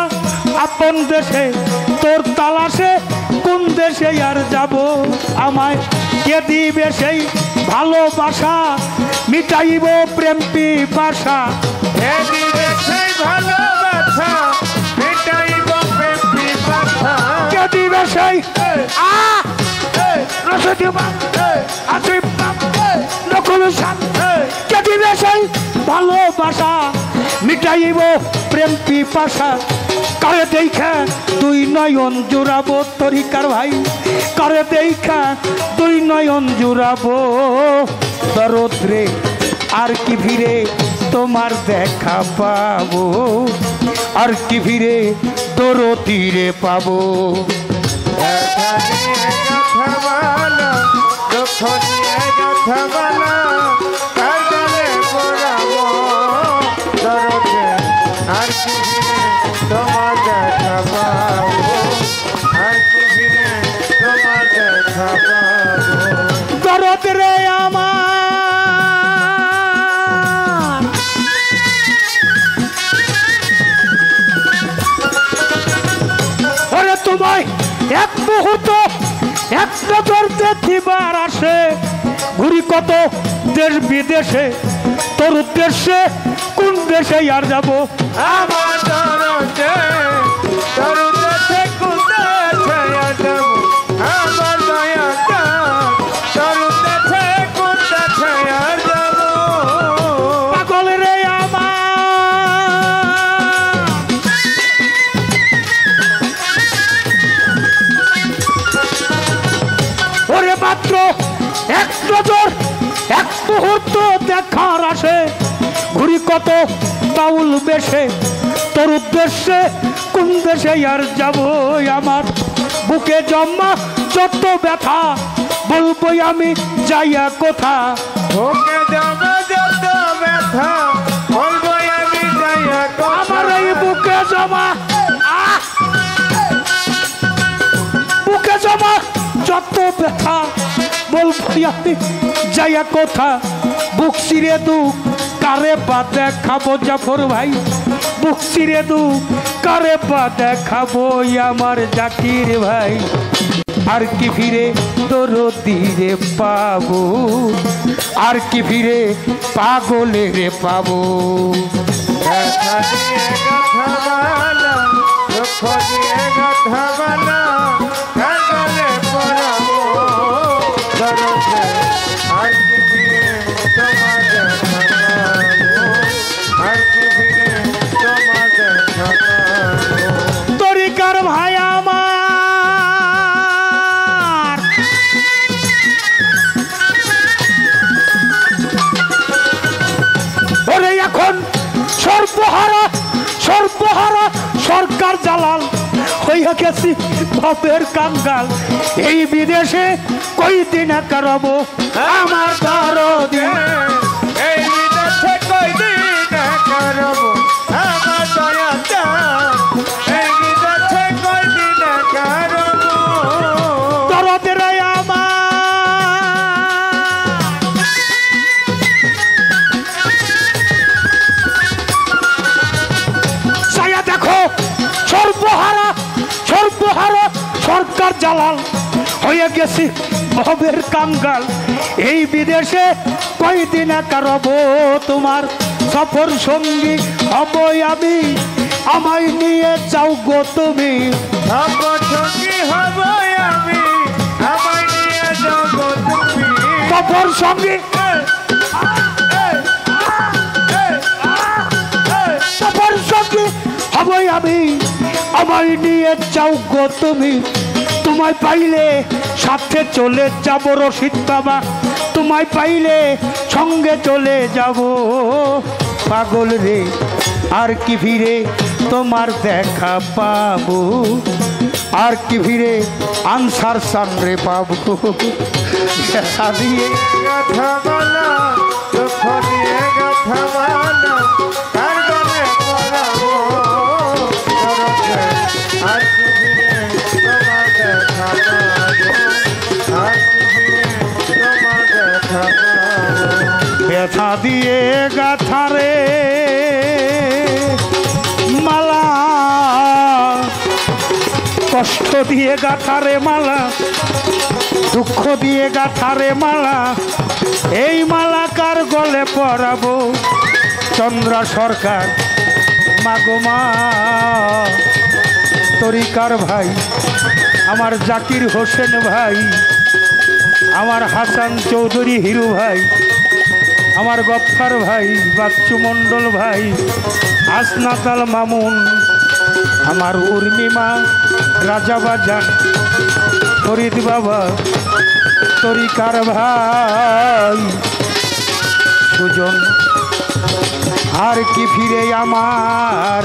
আপন দেশে তোর তালাশে কোন দেশে আর যাব আমায় কে দিবে সেই ভালোবাসা মিটাইব প্রেম পিপাসা হে দিবে সেই ভালোবাসা মিটাইব প্রেম পিপাসা কে দিবে সেই রসদিবা আসিফ নকুল সান কে দিবে সেই ভালোবাসা মিটাইব প্রেম পিপাসা কারে দেখা দুই নয়ন জুড়াবো তরিকার ভাই কারে দেখা দুই নয়ন জুড়াবো দরদ রে আর কি ফিরে তোমার দেখা পাবো আর কি ফিরে দরদিরে পাবো ব্যথা নিয়ে কথা বলো দুঃখ নিয়ে কথা বলো কার গলে পড়াবো দরদে আর কি ফিরে তোমার দেখা পাবো আর কি ফিরে তোমার দেখা পাবো দরদ রে আমার ওরে তোমায় এক মুহূর্ত এক নজর দেখিবার আসে ঘুরি কত দেশ বিদেশে তোর উদ্দেশ্যে কোন দেশে আর যাবো আমার দরদে দরদে কোন দেশে যাবো আমার দয়াটা দরদে কোন দেশে যাবো পাগল রে আমার ওরে মাত্র এক নজর এক মুহূর্ত দেখার আসে ঘুরি কত বাউল বেশে তোর উদ্দেশ্যে কোন দেশে আর যাব আমার বুকে জমা যত ব্যথা বলবো আমি যাইয়া কোথা ওকে যাবো যত ব্যথা বলবো আমি যাইয়া আমার এই বুকে জমা বুকে জমা যত ব্যথা বলবো আমি যাইয়া কোথা বুক চিরে দুঃখ কারে বা দেখাবো জাফর ভাই বুক চিরে দুঃখ কারে বা দেখাবো আমার জাকির ভাই আর কি ফিরে দরদিরে পাবো আর কি ফিরে পাগলেরে পাবো ব্যথা দিয়ে কথা বলো দুঃখ দিয়ে কথা বলো কার গলে পড়াবো দরদে আর কি ফিরে তোমার দেখা পাবো আর কি ফিরে তোমার দেখা পাবো সরকার জালাল হইয়া গেছি ভবের কাঙ্গাল। এই বিদেশে কই দিন করব আমার দরদি, এই বিদেশে কয়দিন করব আমার দয়াটা, এই বিদেশে কয়দিন করব দরদের আমার। ছায়া দেখো সর্বহারা সর্বহারা সরকার জালাল হয়ে গেছি ভবের কাঙ্গাল। এই বিদেশে কয়দিন করব তোমার সফর সঙ্গী হব আমি, আমায় নিয়ে যাও গো তুমি। সফর সঙ্গী হব আমি, আমায় নিয়ে যাও গো তুমি। সফর সঙ্গী সফর সঙ্গী হবই আমি, আমায় নিয়ে যাও গো তুমি। তোমায় পাইলে সাথে চলে যাব রশিদ বাবা, তোমায় পাইলে সঙ্গে চলে যাব। পাগল রে আর কি ফিরে তোমার দেখা পাবো, আর কি ফিরে আনসার সামনে পাবো। দেখা দিয়ে কথা বলো, দুঃখ দিয়ে কথা বলো, কার গলে পড়াবো দরদে, আর কি ফিরে তোমার দেখা পাবো, আর কি ফিরে তোমার দেখা পাবো। ব্যথা দিয়ে গাথারে মালা, কষ্ট দিয়ে গাথারে মালা, দুঃখ দিয়ে গাথারে মালা। এই মালা কার গলে পরাবো চন্দ্রা সরকার মাগো মা। তরিকার ভাই আমার জাকির হোসেন ভাই, আমার হাসান চৌধুরী হিরু ভাই, আমার গফফার ভাই, বাচ্চু মণ্ডল ভাই, আসনাতাল মামুন, আমার উর্মিমা, রাজা বাজান, ফরিদ বাবা, তরিকার ভাই সুজন। আর কি ফিরে আমার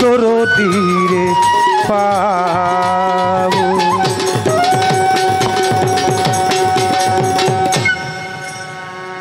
দরদিরে পাবো।